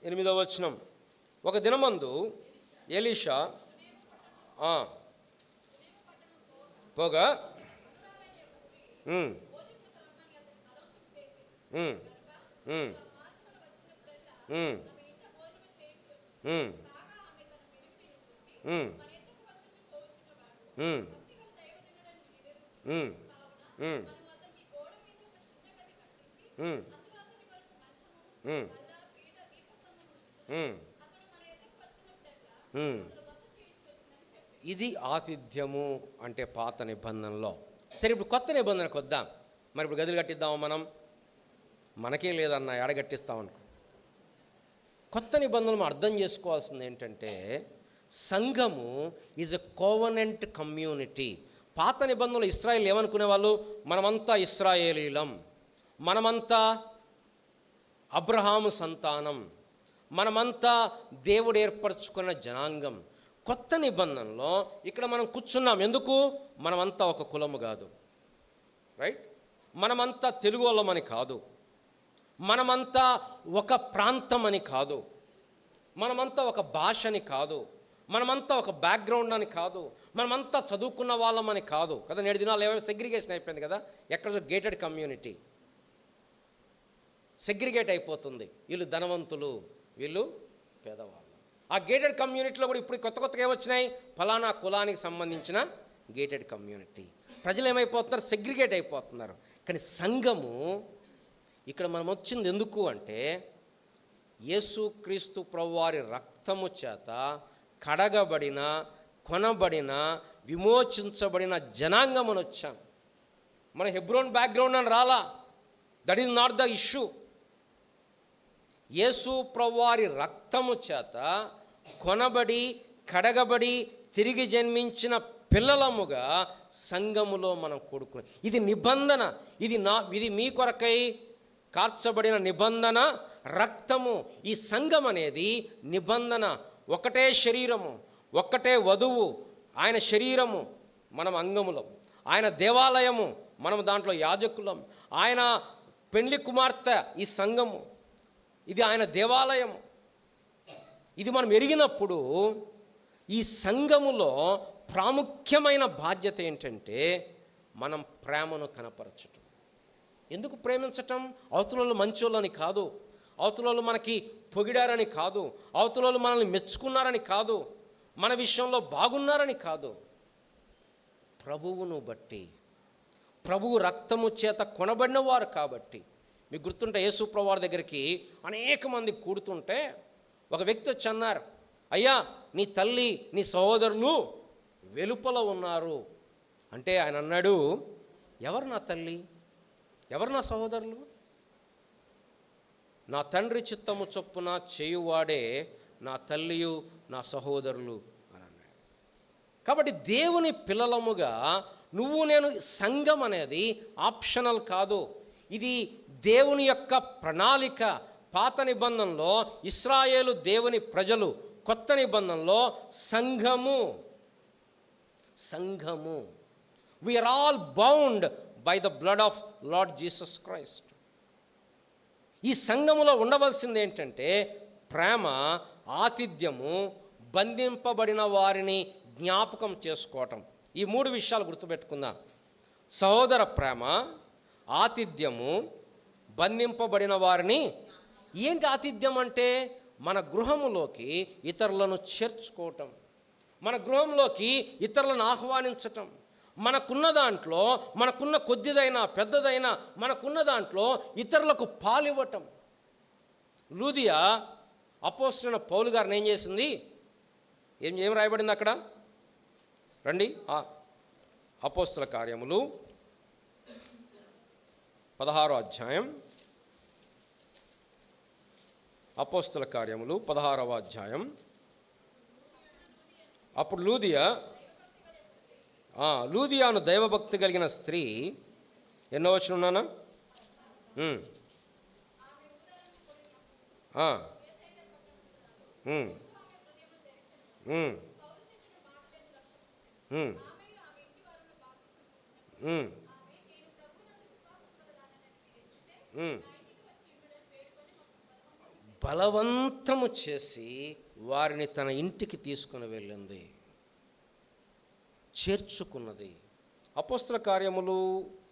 8వ వచనం, ఒక దినమందు ఎలీషా పోగా ఇది ఆతిథ్యము అంటే పాత నిబంధనలో. సరే, ఇప్పుడు కొత్త నిబంధనకు వద్దాం. మరి ఇప్పుడు గదులు కట్టిద్దాము మనం? మనకే లేదన్న ఏడ కట్టిస్తామనుకో. కొత్త నిబంధనలు అర్థం చేసుకోవాల్సింది ఏంటంటే, సంఘము ఈజ్ ఎ కోవనెంట్ కమ్యూనిటీ. పాత నిబంధనలు ఇశ్రాయేలు ఏమనుకునే వాళ్ళు? మనమంతా ఇశ్రాయేలీలం, మనమంతా అబ్రహాము సంతానం, మనమంతా దేవుడు ఏర్పరచుకున్న జనాంగం. కొత్త నిబంధనలో ఇక్కడ మనం కూర్చున్నాం ఎందుకు? మనమంతా ఒక కులము కాదు, రైట్? మనమంతా తెలుగు వాళ్ళమని కాదు, మనమంతా ఒక ప్రాంతం అని కాదు, మనమంతా ఒక భాషని కాదు, మనమంతా ఒక బ్యాక్గ్రౌండ్ అని కాదు, మనమంతా చదువుకున్న వాళ్ళం అని కాదు కదా. నేడు దినాలు ఏమైనా సెగ్రిగేషన్ అయిపోయింది కదా, ఎక్కడ గేటెడ్ కమ్యూనిటీ సెగ్రిగేట్ అయిపోతుంది. వీళ్ళు ధనవంతులు, వీళ్ళు పేదవాళ్ళు. ఆ గేటెడ్ కమ్యూనిటీలో కూడా ఇప్పుడు కొత్తగా ఏమొచ్చినాయి, ఫలానా కులానికి సంబంధించిన గేటెడ్ కమ్యూనిటీ. ప్రజలు ఏమైపోతున్నారు, సెగ్రిగేట్ అయిపోతున్నారు. కానీ సంఘము ఇక్కడ మనం వచ్చింది ఎందుకు అంటే, యేసుక్రీస్తు ప్రభువారి రక్తము చేత కడగబడిన, కొనబడిన, విమోచించబడిన జనాంగం అని వచ్చాం. మన హెబ్రోన్ బ్యాక్గ్రౌండ్ అని రాలా. That is not the issue. యేసు ప్రభువారి రక్తము చేత కొనబడి, కడగబడి, తిరిగి జన్మించిన పిల్లలముగా సంఘములో మనం కూడుకున్నాం. ఇది నిబంధన, ఇది మీ కొరకై కార్చబడిన నిబంధన రక్తము. ఈ సంఘం అనేది నిబంధన. ఒకటే శరీరము, ఒక్కటే వధువు, ఆయన శరీరము, మనం అంగములం. ఆయన దేవాలయము, మనం దాంట్లో యాజకులం. ఆయన పెండ్లి కుమార్తె ఈ సంఘము, ఇది ఆయన దేవాలయము. ఇది మనం ఎరిగినప్పుడు ఈ సంఘములో ప్రాముఖ్యమైన బాధ్యత ఏంటంటే మనం ప్రేమను కనపరచటం. ఎందుకు ప్రేమించటం? అవతల మంచోళ్ళని కాదు, అవతల మనకి పొగిడారని కాదు, అవతల మనల్ని మెచ్చుకున్నారని కాదు, మన విషయంలో బాగున్నారని కాదు. ప్రభువును బట్టి, ప్రభువు రక్తము చేత కొనబడిన వారు కాబట్టి. మీకు గుర్తుంటే యేసు ప్రభువారి దగ్గరికి అనేక మంది కూడుతుంటే ఒక వ్యక్తి వచ్చి అన్నారు, అయ్యా నీ తల్లి, నీ సహోదరులు వెలుపల ఉన్నారు అంటే ఆయన అన్నాడు, ఎవరు నా తల్లి, ఎవరు నా సహోదరులు? నా తండ్రి చిత్తము చొప్పున చేయువాడే నా తల్లియు నా సహోదరులు అని అన్నాడు. కాబట్టి దేవుని పిల్లలముగా నువ్వు నేను, సంఘం అనేది ఆప్షనల్ కాదు, ఇది దేవుని యొక్క ప్రణాళిక. పాత నిబంధనలో ఇశ్రాయేలు దేవుని ప్రజలు, కొత్త నిబంధనలో సంఘము. We are all bound by the blood of Lord Jesus Christ. ఈ సంఘములో ఉండవలసింది ఏంటంటే ప్రేమ, ఆతిథ్యము, బంధింపబడిన వారిని జ్ఞాపకం చేసుకోవటం. ఈ 3 విషయాలు గుర్తుపెట్టుకుందాం. సహోదర ప్రేమ, ఆతిథ్యము, బంధింపబడిన వారిని. ఏంటి ఆతిథ్యం అంటే? మన గృహములోకి ఇతరులను చేర్చుకోవటం, మన గృహంలోకి ఇతరులను ఆహ్వానించటం, మనకున్న దాంట్లో, మనకున్న కొద్దిదైనా పెద్దదైనా మనకున్న దాంట్లో ఇతరులకు పాలివ్వటం. లూదియా అపోస్తలుడైన పౌలు గారిని ఏం చేసింది? ఏం రాయబడింది అక్కడ? రండి, అపోస్తల కార్యములు 16వ అధ్యాయం. అపోస్తల కార్యములు 16వ అధ్యాయం. అప్పుడు లూదియాను దైవభక్తి కలిగిన స్త్రీ, ఎన్నో వచనం ఉన్నానా? బలవంతము చేసి వారిని తన ఇంటికి తీసుకుని వెళ్ళింది, చేర్చుకున్నది. అపోస్తల కార్యములు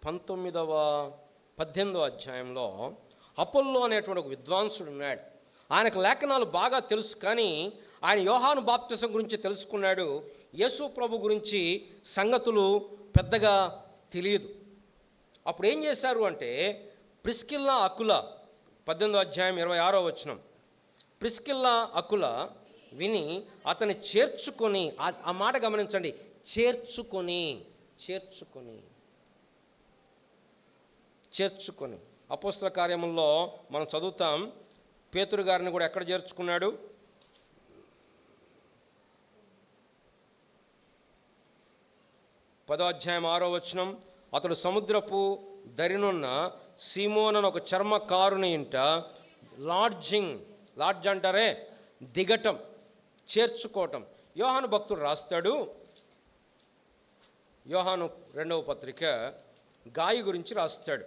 18వ అధ్యాయంలో అపోల్లో అనేటువంటి ఒక విద్వాంసుడు ఉన్నాడు. ఆయనకు లేఖనాలు బాగా తెలుసు, కానీ ఆయన యోహాను బాప్తిసం గురించి తెలుసుకున్నాడు. యేసు ప్రభు గురించి సంగతులు పెద్దగా తెలియదు. అప్పుడు ఏం చేశారు అంటే, ప్రిస్కిల్లా అకుల 18వ అధ్యాయం 26వ వచనం, ప్రిస్కిల్లా అకుల విని అతన్ని చేర్చుకొని, ఆ మాట గమనించండి, చేర్చుకొని. అపోస్తల కార్యముల్లో మనం చదువుతాం, పేతురు గారిని కూడా ఎక్కడ చేర్చుకున్నాడు? 10వ అధ్యాయం 6వ వచనం, అతడు సముద్రపు దరినున్న సీమోనను ఒక చర్మకారుని ఇంట లాడ్జ్ అంటారే, దిగటం, చేర్చుకోవటం. యోహాను భక్తుడు రాస్తాడు, యోహాను 2వ పత్రిక గాయి గురించి రాస్తాడు.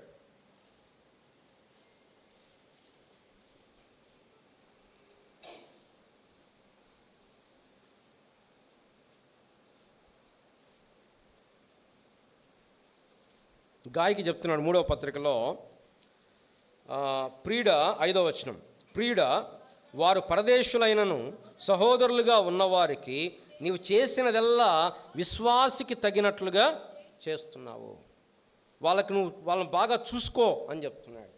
గాయకి చెప్తున్నాడు 3వ పత్రికలో ప్రియుడ 5వ వచనం, ప్రియుడ వారు పరదేశులైనను సహోదరులుగా ఉన్నవారికి నీవు చేసినదెల్లా విశ్వాసికి తగినట్లుగా చేస్తున్నావు. వాళ్ళని బాగా చూసుకో అని చెప్తున్నాడు.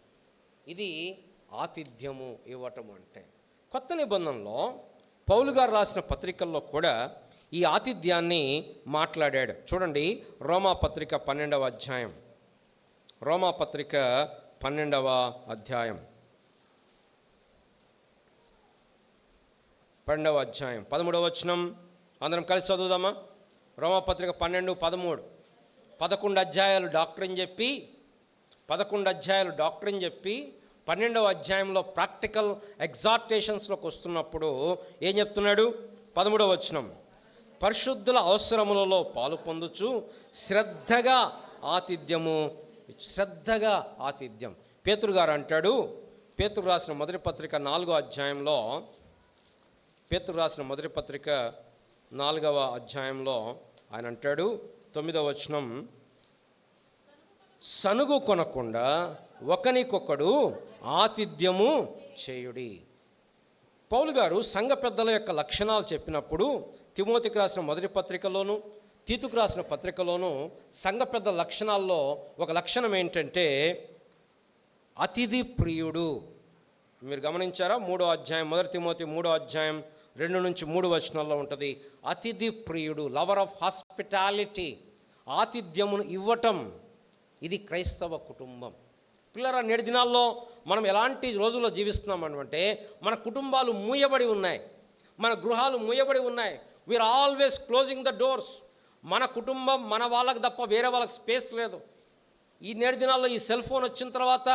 ఇది ఆతిథ్యము ఇవ్వటం అంటే. కొత్త నిబంధనలో పౌలు గారు రాసిన పత్రికల్లో కూడా ఈ ఆతిథ్యాన్ని మాట్లాడాడు. చూడండి, రోమాపత్రిక 12వ అధ్యాయం, రోమాపత్రిక 12వ అధ్యాయం 13వ వచనం అందరం కలిసి చదువుదామా? రోమాపత్రిక 12:13. 11 అధ్యాయాలు డాక్టరీని చెప్పి 12వ అధ్యాయంలో ప్రాక్టికల్ ఎగ్జార్టేషన్స్లోకి వస్తున్నప్పుడు ఏం చెప్తున్నాడు? 13వ వచనం, పరిశుద్ధుల అవసరములలో పాలు పొందుచు శ్రద్ధగా ఆతిథ్యం. పేతురు గారు అంటాడు, పేతురు రాసిన మొదటి పత్రిక 4వ అధ్యాయంలో, ఆయన అంటాడు 9వ వచనం, సనుగు కొనకుండా ఒకనికొకడు ఆతిథ్యము చేయుడి. పౌలు గారు సంఘ పెద్దల యొక్క లక్షణాలు చెప్పినప్పుడు తిమోతికి రాసిన మొదటి పత్రికలోను తీతుకు రాసిన పత్రికలోను సంఘ పెద్దల లక్షణాల్లో ఒక లక్షణం ఏంటంటే అతిథి ప్రియుడు. మీరు గమనించారా? 3వ అధ్యాయం, మొదటి తిమోతి 3వ అధ్యాయం 2-3 వచనాల్లో ఉంటుంది. అతిథి ప్రియుడు, లవర్ ఆఫ్ హాస్పిటాలిటీ, ఆతిథ్యమును ఇవ్వటం. ఇది క్రైస్తవ కుటుంబం. పిల్లరా, నేటి దినాల్లో మనం ఎలాంటి రోజుల్లో జీవిస్తున్నాం అంటే మన కుటుంబాలు మూయబడి ఉన్నాయి, మన గృహాలు మూయబడి ఉన్నాయి. We are always closing the doors. మన కుటుంబం మన వాళ్ళకి తప్ప వేరే వాళ్ళకి స్పేస్ లేదు. ఈ నేటి దినాల్లో ఈ సెల్ ఫోన్ వచ్చిన తర్వాత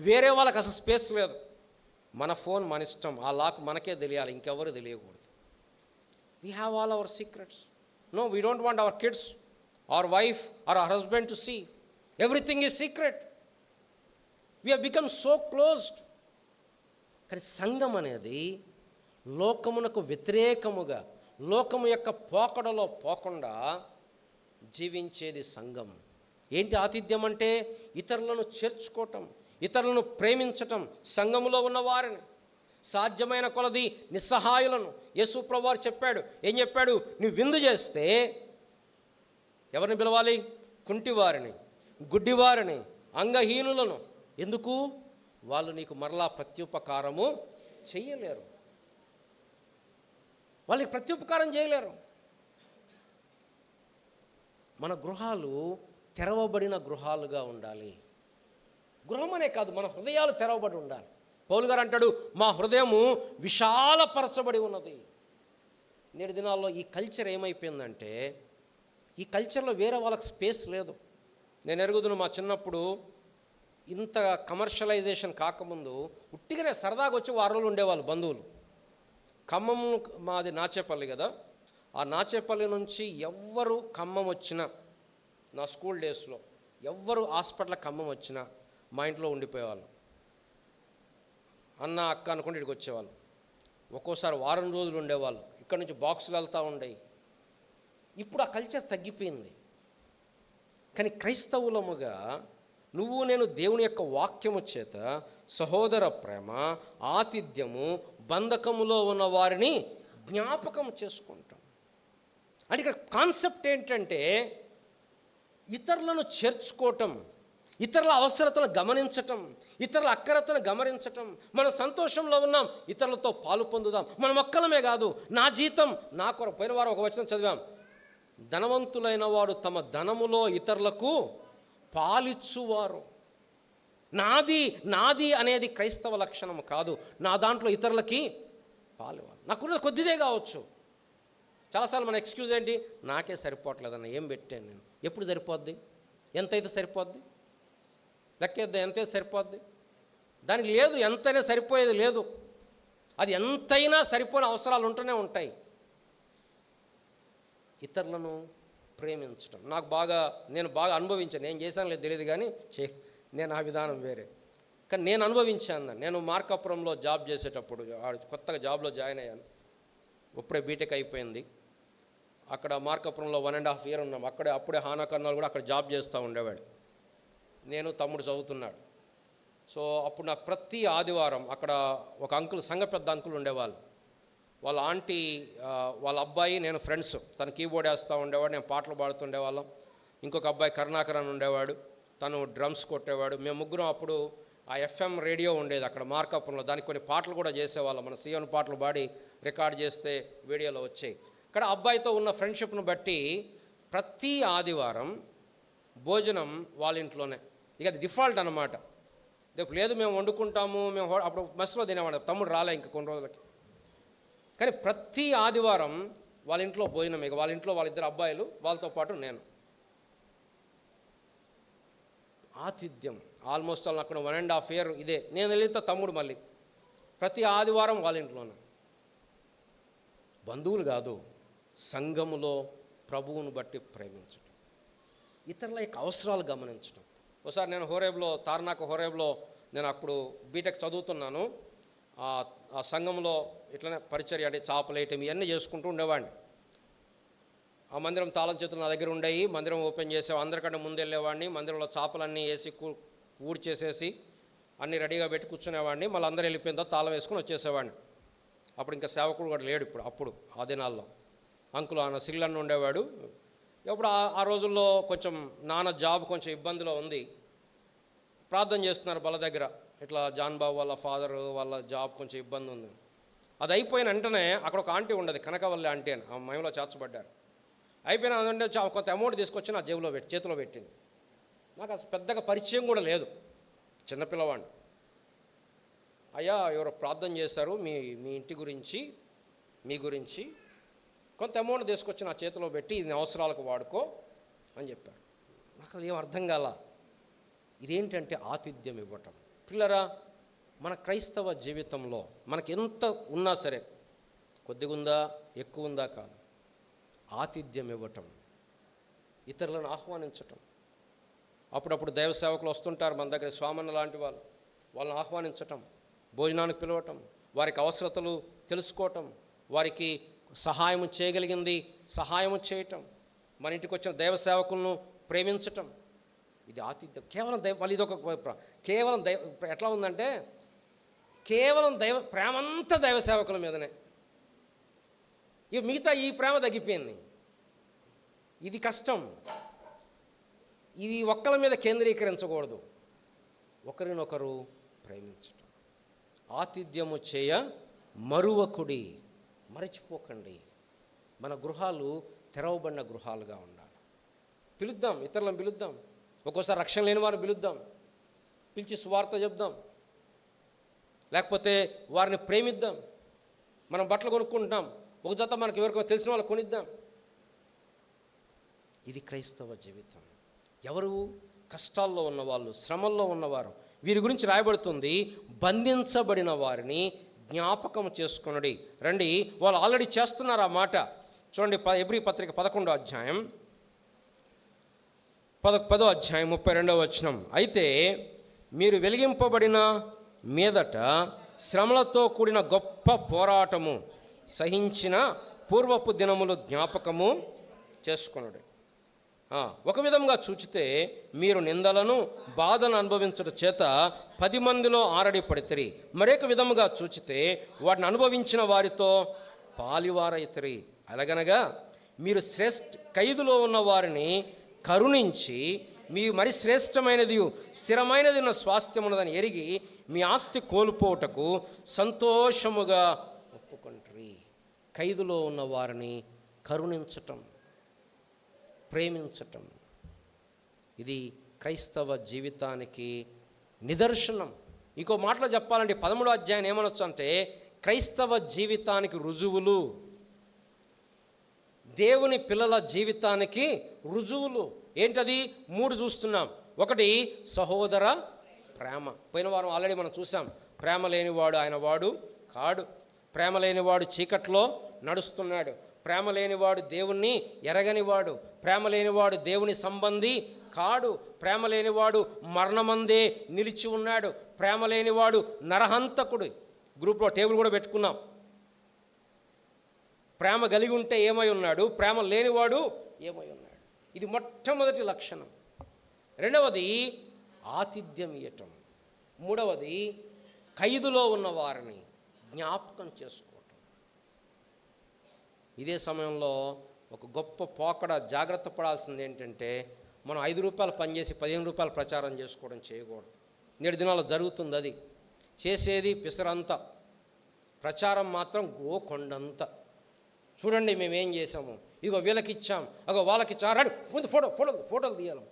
వేరే వాళ్ళకి అసలు స్పేస్ లేదు. మన ఫోన్ మన ఇష్టం, ఆ లాక్ మనకే తెలియాలి, ఇంకెవరు తెలియకూడదు. We have all our secrets. No, we don't want our kids, our wife, our husband to see. Everything is secret. We have become so closed. కానీ సంఘం అనేది లోకమునకు వ్యతిరేకముగా, లోకము యొక్క పోకడలో పోకుండా జీవించేది సంఘం. ఏంటి ఆతిథ్యం అంటే? ఇతరులను చేర్చుకోవటం, ఇతరులను ప్రేమించటం. సంఘములో ఉన్న వారిని, సాధ్యమైన కొలది నిస్సహాయులను యేసు ప్రభువారు చెప్పాడు. ఏం చెప్పాడు? నువ్వు విందు చేస్తే ఎవరిని పిలవాలి? కుంటివారిని, గుడ్డివారిని, అంగహీనులను. ఎందుకు? వాళ్ళు నీకు మరలా ప్రత్యుపకారము చెయ్యలేరు, వాళ్ళకి ప్రత్యుపకారం చేయలేరు. మన గృహాలు తెరవబడిన గృహాలుగా ఉండాలి. గృహం అనే కాదు, మన హృదయాలు తెరవబడి ఉండాలి. పౌలు గారు అంటాడు, మా హృదయము విశాలపరచబడి ఉన్నది. నేటి దినాల్లో ఈ కల్చర్ ఏమైపోయిందంటే, ఈ కల్చర్లో వేరే వాళ్ళకి స్పేస్ లేదు. నేను ఎరుగుదును, మా చిన్నప్పుడు ఇంత కమర్షియలైజేషన్ కాకముందు ఉట్టిగానే సరదాగా వచ్చి వారం రోజులు ఉండేవాళ్ళు బంధువులు. ఖమ్మం మాది నాచేపల్లి కదా, ఆ నాచేపల్లి నుంచి ఎవ్వరు ఖమ్మం వచ్చినా, నా స్కూల్ డేస్లో ఎవ్వరు హాస్పిటల్ ఖమ్మం వచ్చినా మా ఇంట్లో ఉండిపోయేవాళ్ళు. అన్న అక్క అనుకుంటే ఇక్కడికి వచ్చేవాళ్ళు. ఒక్కోసారి వారం రోజులు ఉండేవాళ్ళు. ఇక్కడ నుంచి బాక్సులు వెళ్తూ ఉండేవి. ఇప్పుడు ఆ కల్చర్ తగ్గిపోయింది. కానీ క్రైస్తవులముగా నువ్వు నేను దేవుని యొక్క వాక్యము చేత సహోదర ప్రేమ, ఆతిథ్యము, బంధకములో ఉన్న వారిని జ్ఞాపకం చేసుకుంటాం. అంటే ఇక్కడ కాన్సెప్ట్ ఏంటంటే ఇతరులను చేర్చుకోవటం, ఇతరుల అవసరతను గమనించటం, ఇతరుల అక్కరతను గమనించటం. మనం సంతోషంలో ఉన్నాం, ఇతరులతో పాలు పొందుదాం. మనం ఒక్కలమే కాదు, నా జీతం నా కొరకు. పోయిన వారం ఒక వచనం చదివాం, ధనవంతులైన వాడు తమ ధనములో ఇతరులకు పాలిచ్చువారు. నాది అనేది క్రైస్తవ లక్షణం కాదు. నా దాంట్లో ఇతరులకి పాలివ్వాలి. నాకున్నది కొద్దిదే కావచ్చు. చాలాసార్లు మన ఎక్స్క్యూజ్ ఏంటి? నాకే సరిపోవట్లేదన్న, ఏం పెట్టాను నేను. ఎప్పుడు సరిపోద్ది? ఎంతైతే సరిపోద్ది? లెక్కేద్దా, ఎంతైతే సరిపోద్ది? దానికి లేదు, ఎంతైనా సరిపోయేది లేదు. అది ఎంతైనా సరిపోయిన అవసరాలు ఉంటూనే ఉంటాయి. ఇతరులను ప్రేమించడం నేను బాగా అనుభవించాను. నేను చేశాను లేదు తెలియదు, కానీ నేను ఆ విధానం వేరే. కానీ నేను అనుభవించాను. నేను మార్కాపురంలో జాబ్ చేసేటప్పుడు, కొత్తగా జాబ్లో జాయిన్ అయ్యాను. ఇప్పుడే బీటెక్ అయిపోయింది. అక్కడ మార్కాపురంలో 1.5 years ఉన్నాం. అప్పుడే హానా కర్నాల్ కూడా అక్కడ జాబ్ చేస్తూ ఉండేవాడు. నేను తమ్ముడు చదువుతున్నాడు. సో అప్పుడు నాకు ప్రతి ఆదివారం అక్కడ ఒక అంకుల్, సంఘ పెద్ద అంకుల్ ఉండేవాళ్ళు. వాళ్ళ ఆంటీ వాళ్ళ అబ్బాయి నేను ఫ్రెండ్స్. తను కీబోర్డ్ వేస్తూ ఉండేవాడు, నేను పాటలు పాడుతుండేవాళ్ళం. ఇంకొక అబ్బాయి కరుణాకర్ అని ఉండేవాడు, తను డ్రమ్స్ కొట్టేవాడు. మేము ముగ్గురం అప్పుడు ఆ ఎఫ్ఎం రేడియో ఉండేది అక్కడ మార్కాపురంలో, దానికి కొన్ని పాటలు కూడా చేసేవాళ్ళం. మన సీఎన్ పాటలు పాడి రికార్డ్ చేస్తే వీడియోలో వచ్చాయి. ఇక్కడ అబ్బాయితో ఉన్న ఫ్రెండ్షిప్ను బట్టి ప్రతి ఆదివారం భోజనం వాళ్ళ ఇంట్లోనే. ఇక అది డిఫాల్ట్ అన్నమాట. లేదు మేము వండుకుంటాము, మేము అప్పుడు మెస్లో తినేవాడు. తమ్ముడు రాలే ఇంకా కొన్ని రోజులకి. కానీ ప్రతి ఆదివారం వాళ్ళ ఇంట్లో భోజనం. ఇక వాళ్ళ ఇంట్లో వాళ్ళిద్దరు అబ్బాయిలు, వాళ్ళతో పాటు నేను. ఆతిథ్యం ఆల్మోస్ట్ అక్కడ 1.5 year ఇదే. నేను వెళ్తే తమ్ముడు మళ్ళీ ప్రతి ఆదివారం వాళ్ళ ఇంట్లోనే. బంధువులు కాదు, సంఘములో ప్రభువును బట్టి ప్రేమించడం, ఇతరుల యొక్క అవసరాలు గమనించడం. ఒకసారి నేను తార్నాక హోరేబ్లో నేను అప్పుడు బీటెక్ చదువుతున్నాను. ఆ సంఘంలో ఇట్లనే పరిచర్య అంటే చాపలేయటం ఇవన్నీ చేసుకుంటూ ఉండేవాడిని. ఆ మందిరం తాళం చేతులు నా దగ్గర ఉండేవి. మందిరం ఓపెన్ చేసే అందరికంటే ముందు వెళ్ళేవాడిని. మందిరంలో చాపలన్నీ వేసి ఊడ్చేసేసి అన్నీ రెడీగా పెట్టి కూర్చునేవాడిని. మళ్ళీ అందరూ వెళ్ళిపోయిన తర్వాత తాళం వేసుకుని వచ్చేసేవాడిని. అప్పుడు ఇంకా సేవకుడు కూడా లేడు. అప్పుడు ఆ దినాల్లో అంకులు ఆయన సిల్లన్న ఉండేవాడు. ఇప్పుడు ఆ రోజుల్లో కొంచెం నాన్న జాబ్ కొంచెం ఇబ్బందిలో ఉంది. ప్రార్థన చేస్తున్నారు బల దగ్గర, ఇట్లా జాన్ బాబు వాళ్ళ ఫాదర్ వాళ్ళ జాబ్ కొంచెం ఇబ్బంది ఉంది. అది అయిపోయిన వెంటనే అక్కడ ఒక ఆంటీ ఉండదు, కనకవల్లి ఆంటీ అని, ఆ మహిమలో చేర్చబడ్డారు. అయిపోయిన అదంటే కొంత అమౌంట్ తీసుకొచ్చి నా చేతిలో పెట్టింది. నాకు అసలు పెద్దగా పరిచయం కూడా లేదు, చిన్నపిల్లవాడిని. అయ్యా ఎవరో ప్రార్థన చేశారు మీ ఇంటి గురించి, మీ గురించి కొంత అమౌంట్ తీసుకొచ్చి నా చేతిలో పెట్టి ఇది అవసరాలకు వాడుకో అని చెప్పారు. నాకు అది ఏం అర్థం కాల. ఇదేంటంటే ఆతిథ్యం ఇవ్వటం. పిల్లరా, మన క్రైస్తవ జీవితంలో మనకి ఎంత ఉన్నా సరే, కొద్దిగా ఉందా ఎక్కువ ఉందా కాదు, ఆతిథ్యం ఇవ్వటం, ఇతరులను ఆహ్వానించటం. అప్పుడప్పుడు దైవ సేవకులు వస్తుంటారు మన దగ్గర, స్వామన్న లాంటి వాళ్ళని ఆహ్వానించటం, భోజనానికి పిలవటం, వారికి అవసరతలు తెలుసుకోవటం, వారికి సహాయం చేయగలిగింది సహాయం చేయటం, మన ఇంటికి వచ్చిన దైవ సేవకులను ప్రేమించటం. ఇది ఆతిథ్యం. కేవలం మళ్ళీ ఇదొక కేవలం ఎట్లా ఉందంటే కేవలం ప్రేమంతా దైవ సేవకుల మీదనే. ఇక మిగతా ఈ ప్రేమ తగ్గిపోయింది. ఇది కష్టం. ఇది ఒక్కల మీద కేంద్రీకరించకూడదు, ఒకరినొకరు ప్రేమించటం. ఆతిథ్యము చేయ మరువకుడి, మరచిపోకండి. మన గృహాలు తెరవబడిన గృహాలుగా ఉండాలి. పిలుద్దాం, ఇతరులను పిలుద్దాం. ఒక్కోసారి రక్షణ లేని వారిని పిలుద్దాం, పిలిచి సువార్త చెప్దాం. లేకపోతే వారిని ప్రేమిద్దాం. మనం బట్టలు కొనుక్కుంటాం, ఒక జత మనకి ఎవరికో తెలిసిన వాళ్ళు కొనిద్దాం. ఇది క్రైస్తవ జీవితం. ఎవరు కష్టాల్లో ఉన్నవాళ్ళు, శ్రమల్లో ఉన్నవారు, వీరి గురించి రాయబడుతుంది. బంధించబడిన వారిని జ్ఞాపకం చేసుకొనుడి. రండి, వాళ్ళు ఆల్రెడీ చేస్తున్నారు ఆ మాట. చూడండి, ఎబ్రీ పత్రిక 11వ అధ్యాయం 32వ వచనం. అయితే మీరు వెలిగింపబడిన మీదట శ్రమలతో కూడిన గొప్ప పోరాటము సహించిన పూర్వపు దినములు జ్ఞాపకము చేసుకొనుడి. ఒక విధంగా చూచితే మీరు నిందలను బాధను అనుభవించడం చేత 10 మందిలో ఆరడి పడితిరి. మరొక విధముగా చూచితే వాటిని అనుభవించిన వారితో పాలివారైతిరి. అలాగనగా మీరు ఖైదులో ఉన్న వారిని కరుణించి మీ మరి శ్రేష్టమైనది స్థిరమైనది ఉన్న స్వాస్థ్యం ఉన్నదని ఎరిగి మీ ఆస్తి కోల్పోటకు సంతోషముగా ఒప్పుకుంటారు. ఖైదులో ఉన్న వారిని కరుణించటం, ప్రేమించటం, ఇది క్రైస్తవ జీవితానికి నిదర్శనం. ఇంకో మాటలో చెప్పాలంటే 13వ అధ్యాయం ఏమనొచ్చు అంటే క్రైస్తవ జీవితానికి రుజువులు, దేవుని పిల్లల జీవితానికి రుజువులు. ఏంటది? 3 చూస్తున్నాం. ఒకటి సహోదర ప్రేమ. పోయిన వారం ఆల్రెడీ మనం చూసాం. ప్రేమ లేనివాడు ఆయన వాడు కాడు. ప్రేమ లేనివాడు చీకట్లో నడుస్తున్నాడు. ప్రేమ లేనివాడు దేవుణ్ణి ఎరగనివాడు. ప్రేమ లేనివాడు దేవుని సంబంధి కాడు. ప్రేమ లేనివాడు మరణమందే నిలిచి ఉన్నాడు. ప్రేమ లేనివాడు నరహంతకుడు. గ్రూప్లో టేబుల్ కూడా పెట్టుకున్నాం. ప్రేమ కలిగి ఉంటే ఏమై ఉన్నాడు, ప్రేమ లేనివాడు ఏమై ఉన్నాడు. ఇది మొట్టమొదటి లక్షణం. రెండవది ఆతిథ్యం ఇవ్వటం. మూడవది ఖైదులో ఉన్న వారిని జ్ఞాపకం చేసుకోవటం. ఇదే సమయంలో ఒక గొప్ప పోకడ జాగ్రత్త పడాల్సింది ఏంటంటే, మనం 5 రూపాయలు పనిచేసి 15 రూపాయలు ప్రచారం చేసుకోవడం చేయకూడదు. నేటి దినాల్లో జరుగుతుంది అది. చేసేది పిసరంతా, ప్రచారం మాత్రం గోకొండంత. చూడండి మేమేం చేసాము, ఇగో వీళ్ళకి ఇచ్చాం, అగో వాళ్ళకి ఇచ్చారు, ముందు ఫోటోలు తీయాలి.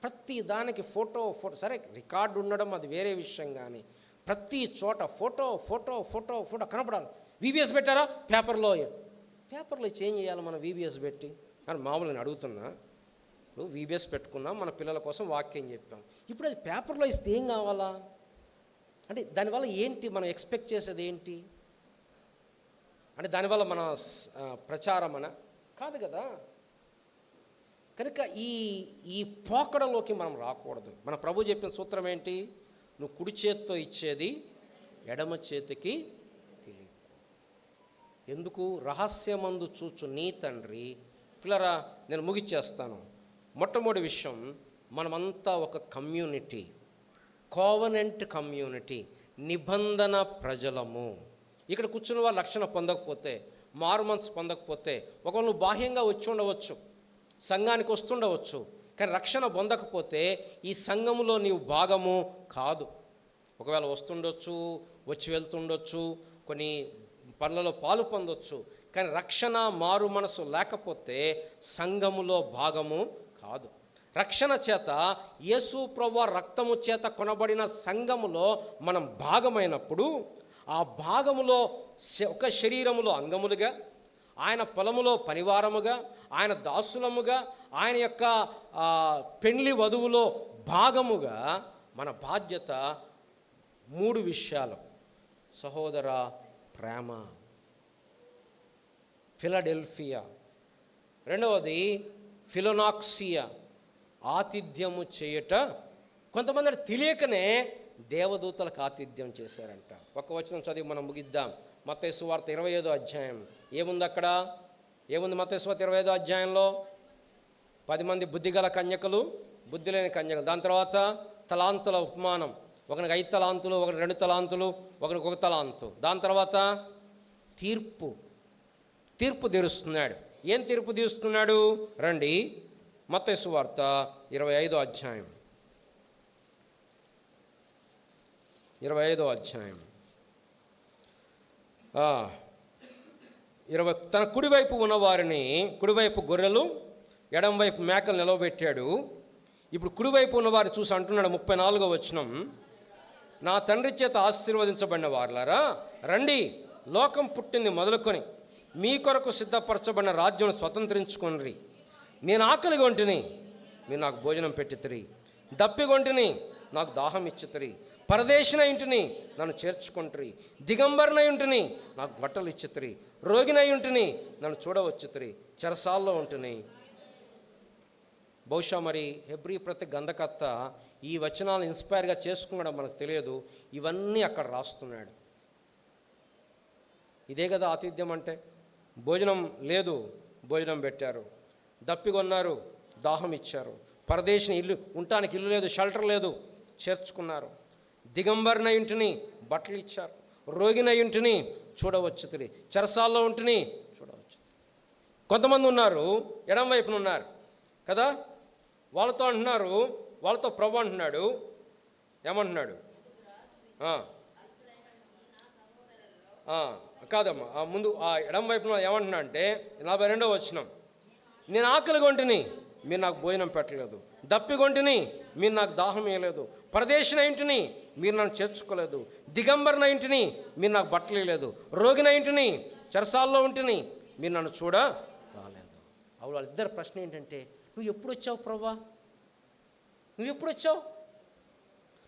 ప్రతి దానికి ఫోటో సరే, రికార్డు ఉండడం అది వేరే విషయం, కానీ ప్రతి చోట ఫోటో కనపడాలి. వీబీఎస్ పెట్టారా, పేపర్లో చేంజ్ చేయాలి. మనం వీబీఎస్ పెట్టి అని మామూలుగా అడుగుతున్నా. ఇప్పుడు వీబీఎస్ పెట్టుకున్నాం, మన పిల్లల కోసం వాక్యం చెప్పాం. ఇప్పుడు అది పేపర్లో ఇస్తే ఏం కావాలా? అంటే దానివల్ల ఏంటి మనం ఎక్స్పెక్ట్ చేసేది ఏంటి? అంటే దానివల్ల మన ప్రచారమన కాదు కదా. కనుక ఈ పోకడలోకి మనం రాకూడదు. మన ప్రభు చెప్పిన సూత్రం ఏంటి? నువ్వు కుడి చేత్తో ఇచ్చేది ఎడమ చేతికి తెలియదు. ఎందుకు? రహస్యమందు చూచు నీ తండ్రి. పిల్లరా, నేను ముగిచ్చేస్తాను. మొట్టమొదటి విషయం, మనమంతా ఒక కమ్యూనిటీ, కోవనెంట్ కమ్యూనిటీ, నిబంధన ప్రజలము. ఇక్కడ కూర్చున్న వాళ్ళు రక్షణ పొందకపోతే, మారు మనసు పొందకపోతే, ఒకవేళ నువ్వు బాహ్యంగా వచ్చి ఉండవచ్చు, సంఘానికి వస్తుండవచ్చు, కానీ రక్షణ పొందకపోతే ఈ సంఘములో నీవు భాగము కాదు. ఒకవేళ వస్తుండొచ్చు, వచ్చి వెళ్తుండొచ్చు, కొన్ని పనులలో పాలు పొందొచ్చు, కానీ రక్షణ మారు మనసు లేకపోతే సంఘములో భాగము కాదు. రక్షణ చేత, యేసు ప్రభువు రక్తము చేత కొనబడిన సంఘములో మనం భాగమైనప్పుడు, ఆ భాగములో ఒక శరీరములో అంగములుగా, ఆయన పొలములో పనివారముగా, ఆయన దాసులముగా, ఆయన యొక్క పెండ్లి వధువులో భాగముగా మన బాధ్యత 3 విషయాలు. సహోదర ప్రేమ, ఫిలడెల్ఫియా. రెండవది ఫిలోనాక్సియా, ఆతిథ్యము చేయట. కొంతమంది తెలియకనే దేవదూతలకు ఆతిథ్యం చేశారంట. ఒక వచనం చదివి మనం ముగిద్దాం. మత్తయి సువార్త 25వ అధ్యాయం. ఏముంది అక్కడ? ఏముంది మత్తయి సువార్త 25వ అధ్యాయంలో? 10 మంది బుద్ధిగల కన్యకలు, బుద్ధి లేని కన్యకలు. దాని తర్వాత తలాంతుల ఉపమానం. ఒకరికి 5 తలాంతులు, ఒకరికి 2 తలాంతులు, ఒకరికి 1 తలాంతు. దాని తర్వాత తీర్పు తీరుస్తున్నాడు. ఏం తీర్పు తీరుస్తున్నాడు? రండి, మత్తయి సువార్త 25వ అధ్యాయం. 25వ అధ్యాయం 20. తన కుడివైపు ఉన్నవారిని, కుడివైపు గొర్రెలు, ఎడంవైపు మేకలు నిలవబెట్టాడు. ఇప్పుడు కుడివైపు ఉన్నవారు చూసి అంటున్నాడు 34వ వచనం, నా తండ్రి చేత ఆశీర్వదించబడిన వారులారా రండి, లోకం పుట్టింది మొదలుకొని మీ కొరకు సిద్ధపరచబడిన రాజ్యం స్వతంత్రించుకొనిరి. నేను ఆకలిగా ఉంటిని, మీరు నాకు భోజనం పెట్టితిరి. దప్పిగొంటిని, నాకు దాహం ఇచ్చితిరి. పరదేశిన ఇంటిని, నన్ను చేర్చుకుంటురి. దిగంబరనై ఉంటిని, నాకు బట్టలు ఇచ్చితిరి. రోగినై ఉంటిని, నన్ను చూడవచ్చుతిరి. చెరసాల్లో ఉంటిని. బహుశా మరి హెబ్రీ ప్రతి గంధకర్త ఈ వచనాలు ఇన్స్పైర్గా చేసుకున్నాడో మనకు తెలియదు. ఇవన్నీ అక్కడ రాస్తున్నాడు. ఇదే కదా ఆతిథ్యం అంటే. భోజనం లేదు, భోజనం పెట్టారు. దప్పిగొన్నారు, దాహం ఇచ్చారు. పరదేశిని, ఇల్లు ఉండటానికి ఇల్లు లేదు, షెల్టర్ లేదు, చేర్చుకున్నారు. దిగంబరిన ఇంటిని బట్టలు ఇచ్చారు. రోగిన ఇంటిని చూడవచ్చుతిరి. చెరసాల్లో ఉంటిని చూడవచ్చు. కొంతమంది ఉన్నారు ఎడం వైపున ఉన్నారు కదా, వాళ్ళతో అంటున్నారు, వాళ్ళతో ప్రభు అంటున్నాడు, ఏమంటున్నాడు? కాదమ్మా, ముందు ఆ ఎడం వైపున ఏమంటున్నా అంటే 42వ వచనం, నేను ఆకలిగా ఉంటిని, మీరు నాకు భోజనం పెట్టలేదు. దప్పిగొంటిని, మీరు నాకు దాహం వేయలేదు. పరదేశిన ఇంటిని, మీరు నన్ను చేర్చుకోలేదు. దిగంబరన ఇంటిని, మీరు నాకు బట్టలు వేయలేదు. రోగిన ఇంటిని, చెరసాల్లో ఉంటిని, మీరు నన్ను చూడ రాలేదు. అప్పుడు వాళ్ళిద్దరు ప్రశ్న ఏంటంటే, నువ్వు ఎప్పుడు వచ్చావు ప్రభా? నువ్వు ఎప్పుడు వచ్చావు?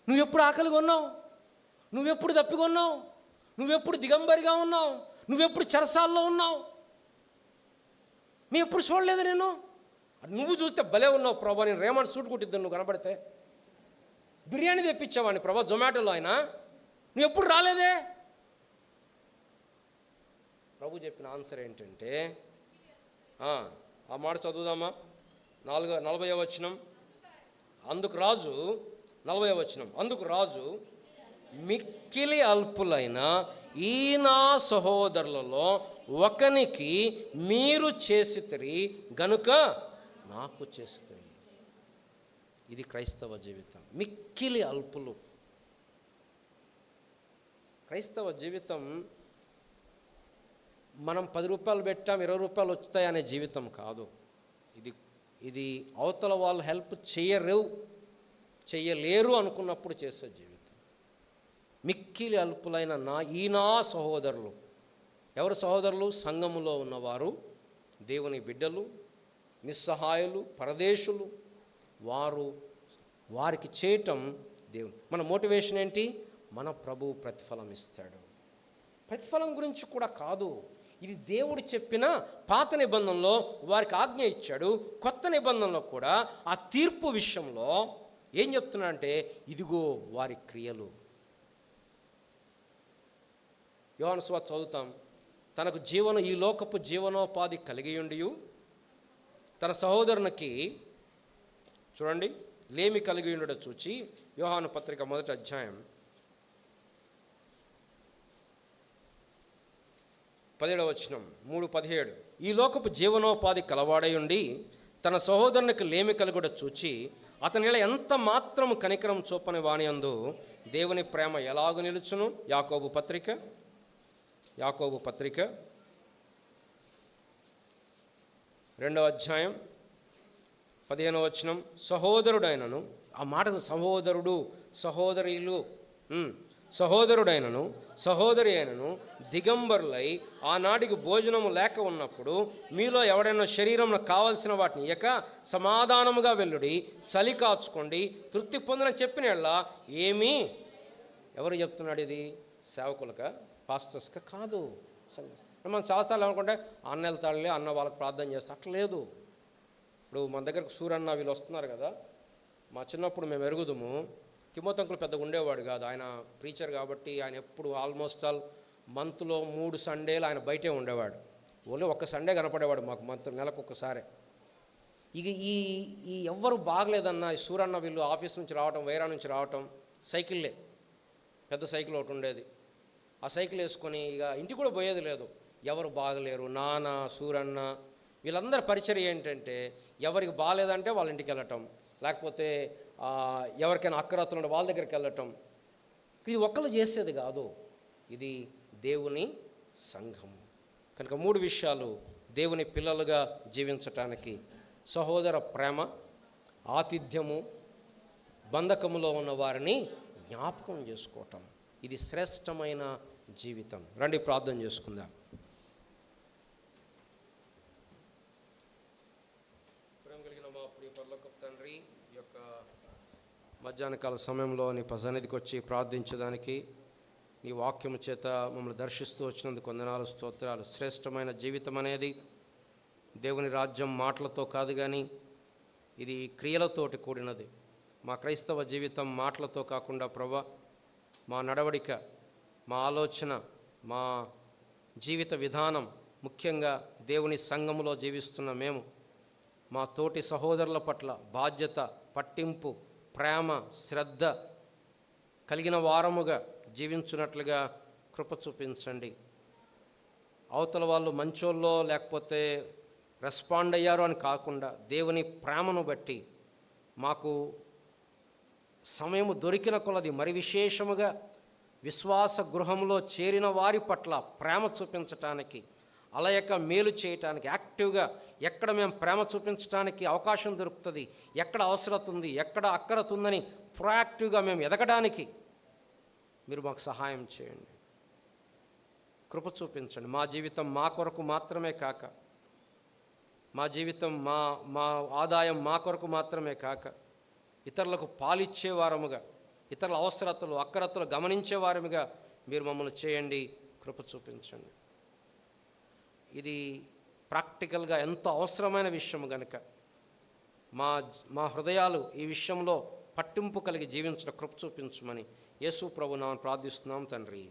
నువ్వెప్పుడు ఆకలిగా ఉన్నావు? నువ్వెప్పుడు దప్పిగొన్నావు? నువ్వెప్పుడు దిగంబరిగా ఉన్నావు? నువ్వెప్పుడు చెరసాల్లో ఉన్నావు? మేము ఎప్పుడు చూడలేదు. నేను నువ్వు చూస్తే భలే ఉన్నావు ప్రభా, నేను రేమండ్ సూట్ కుట్టిద్దాను నువ్వు కనబడితే. బిర్యానీ తెప్పించావాడిని ప్రభా జొమాటోలో, ఆయన నువ్వు ఎప్పుడు రాలేదే. ప్రభు చెప్పిన ఆన్సర్ ఏంటంటే, ఆ మాట చదువుదామా? 40వ వచనం. అందుకు రాజు 40వ వచనం, అందుకు రాజు మిక్కిలి అల్పులైన ఈ నా సహోదరులలో ఒకనికి మీరు చేసితిరి గనుక నాకు చేసితిరి. ఇది క్రైస్తవ జీవితం. మిక్కిలి అల్పులు. క్రైస్తవ జీవితం మనం 10 రూపాయలు పెట్టాం 20 రూపాయలు వచ్చాయి అనే జీవితం కాదు. ఇది అవతల వాళ్ళు హెల్ప్ చేయలేరు అనుకున్నప్పుడు చేసే జీవితం. మిక్కిలి అల్పులైన నా సహోదరులు. ఎవరు సహోదరులు? సంఘములో ఉన్నవారు, దేవుని బిడ్డలు, నిస్సహాయులు, పరదేశులు. వారికి చేయటం దేవుని. మన మోటివేషన్ ఏంటి? మన ప్రభువు ప్రతిఫలం ఇస్తాడు. ప్రతిఫలం గురించి కూడా కాదు, ఇది దేవుడు చెప్పిన పాత నిబంధనలో వారికి ఆజ్ఞ ఇచ్చాడు. కొత్త నిబంధనలో కూడా ఆ తీర్పు విషయంలో ఏం చెప్తున్నా అంటే, ఇదిగో వారి క్రియలు. యోహాను సువార్త చదువుతాం. తనకు ఈ లోకపు జీవనోపాధి కలిగి ఉండి తన సహోదరునికి చూడండి లేమి కలిగి ఉండడం చూచి, యోహాను పత్రిక 1వ అధ్యాయం 17వ వచనం 3:17, ఈ లోకపు జీవనోపాధి కలవాడై ఉండి తన సహోదరునికి లేమి కలుగుట చూచి అతని ఎంత మాత్రము కనికరం చూపని వాని యందు దేవుని ప్రేమ ఎలాగు నిలుచును? యాకోబు పత్రిక 2వ అధ్యాయం 15వ వచనం, సహోదరుడైనను, ఆ మాటను సహోదరుడు సహోదరులు సహోదరుడైనను సహోదరి అయినను దిగంబరులై ఆనాటికి భోజనము లేక ఉన్నప్పుడు మీలో ఎవడైనా శరీరంలో కావలసిన వాటిని ఇక సమాధానముగా వెల్లుడి, చలి కాచుకోండి, తృప్తి పొందని చెప్పిన ఏమీ. ఎవరు చెప్తున్నాడు ఇది? సేవకులకా, పాస్టర్స్కా? కాదు. మనం చాలాసార్లు అనుకుంటే అన్న వెళ్తాడులే, అన్న వాళ్ళకి ప్రార్థన చేస్తా, అట్లా లేదు. ఇప్పుడు మన దగ్గరకు సూరన్న వీళ్ళు వస్తున్నారు కదా. మా చిన్నప్పుడు మేము ఎరుగుదుము. తిమోతి అంకుల్ పెద్దగా ఉండేవాడు కాదు, ఆయన ప్రీచర్ కాబట్టి ఆయన ఎప్పుడు ఆల్మోస్ట్ ఆల్ మంత్లో 3 సండేలు ఆయన బయటే ఉండేవాడు. ఓన్లీ ఒక్క సండే కనపడేవాడు మాకు నెలకు ఒక్కసారి. ఇక ఈ ఎవ్వరు బాగలేదన్న ఈ సూరన్న వీళ్ళు ఆఫీస్ నుంచి రావటం, వైరా నుంచి రావటం, సైకిల్లే, పెద్ద సైకిల్ ఒకటి ఉండేది. ఆ సైకిల్ వేసుకొని ఇక ఇంటికి కూడా పోయేది లేదు. ఎవరు బాగలేరు, నాన్న, సూరన్న వీళ్ళందరి పరిచర్య ఏంటంటే, ఎవరికి బాగలేదంటే వాళ్ళ ఇంటికి వెళ్ళటం, లేకపోతే ఎవరికైనా అక్కరత్తులు ఉంటే వాళ్ళ దగ్గరికి వెళ్ళటం. ఇది ఒక్కళ్ళు చేసేది కాదు, ఇది దేవుని సంఘం. కనుక 3 విషయాలు దేవుని పిల్లలుగా జీవించటానికి: సహోదర ప్రేమ, ఆతిథ్యము, బంధకములో ఉన్న వారిని జ్ఞాపకం చేసుకోవటం. ఇది శ్రేష్టమైన జీవితం. రండి ప్రార్థన చేసుకుందాం. ప్రేమ కలిగిన మా ప్రియ పరలోకపు తండ్రి, ఈ యొక్క మధ్యాహ్న కాల సమయంలో నీ సన్నిధికి వచ్చి ప్రార్థించడానికి, నీ వాక్యము చేత మమ్మల్ని దర్శిస్తూ వచ్చినందుకు వందనాలు, స్తోత్రాలు. శ్రేష్టమైన జీవితం అనేది దేవుని రాజ్యం మాటలతో కాదు కానీ ఇది క్రియలతోటి కూడినది. మా క్రైస్తవ జీవితం మాటలతో కాకుండా ప్రభువా, మా నడవడిక, మా ఆలోచన, మా జీవిత విధానం, ముఖ్యంగా దేవుని సంఘములో జీవిస్తున్న మేము మా తోటి సహోదరుల పట్ల బాధ్యత, పట్టింపు, ప్రేమ, శ్రద్ధ కలిగిన వారముగా జీవించున్నట్లుగా కృప చూపించండి. అవతల వాళ్ళు మంచోళ్ళో లేకపోతే రెస్పాండ్ అయ్యారు అని కాకుండా దేవుని ప్రేమను బట్టి మాకు సమయము దొరికిన కొలది మరి విశేషముగా విశ్వాస గృహంలో చేరిన వారి పట్ల ప్రేమ చూపించటానికి, అలయక మేలు చేయటానికి, యాక్టివ్గా ఎక్కడ మేము ప్రేమ చూపించడానికి అవకాశం దొరుకుతుంది, ఎక్కడ అవసరత ఉంది, ఎక్కడ అక్కరత ఉందని ప్రొయాక్టివ్గా మేము ఎదగడానికి మీరు మాకు సహాయం చేయండి, కృప చూపించండి. మా జీవితం మా కొరకు మాత్రమే కాక, మా జీవితం మా ఆదాయం మా కొరకు మాత్రమే కాక, ఇతరులకు పాలిచ్చేవారముగా, ఇతరుల అవసరతలు, అక్కరతలు గమనించేవారముగా మీరు మమ్మల్ని చేయండి, కృప చూపించండి. ఇది ప్రాక్టికల్గా ఎంతో అవసరమైన విషయం కనుక మా హృదయాలు ఈ విషయంలో పట్టింపు కలిగి జీవించిన కృప చూపించమని యేసు ప్రభువు నామమున ప్రార్థిస్తున్నాం తండ్రి.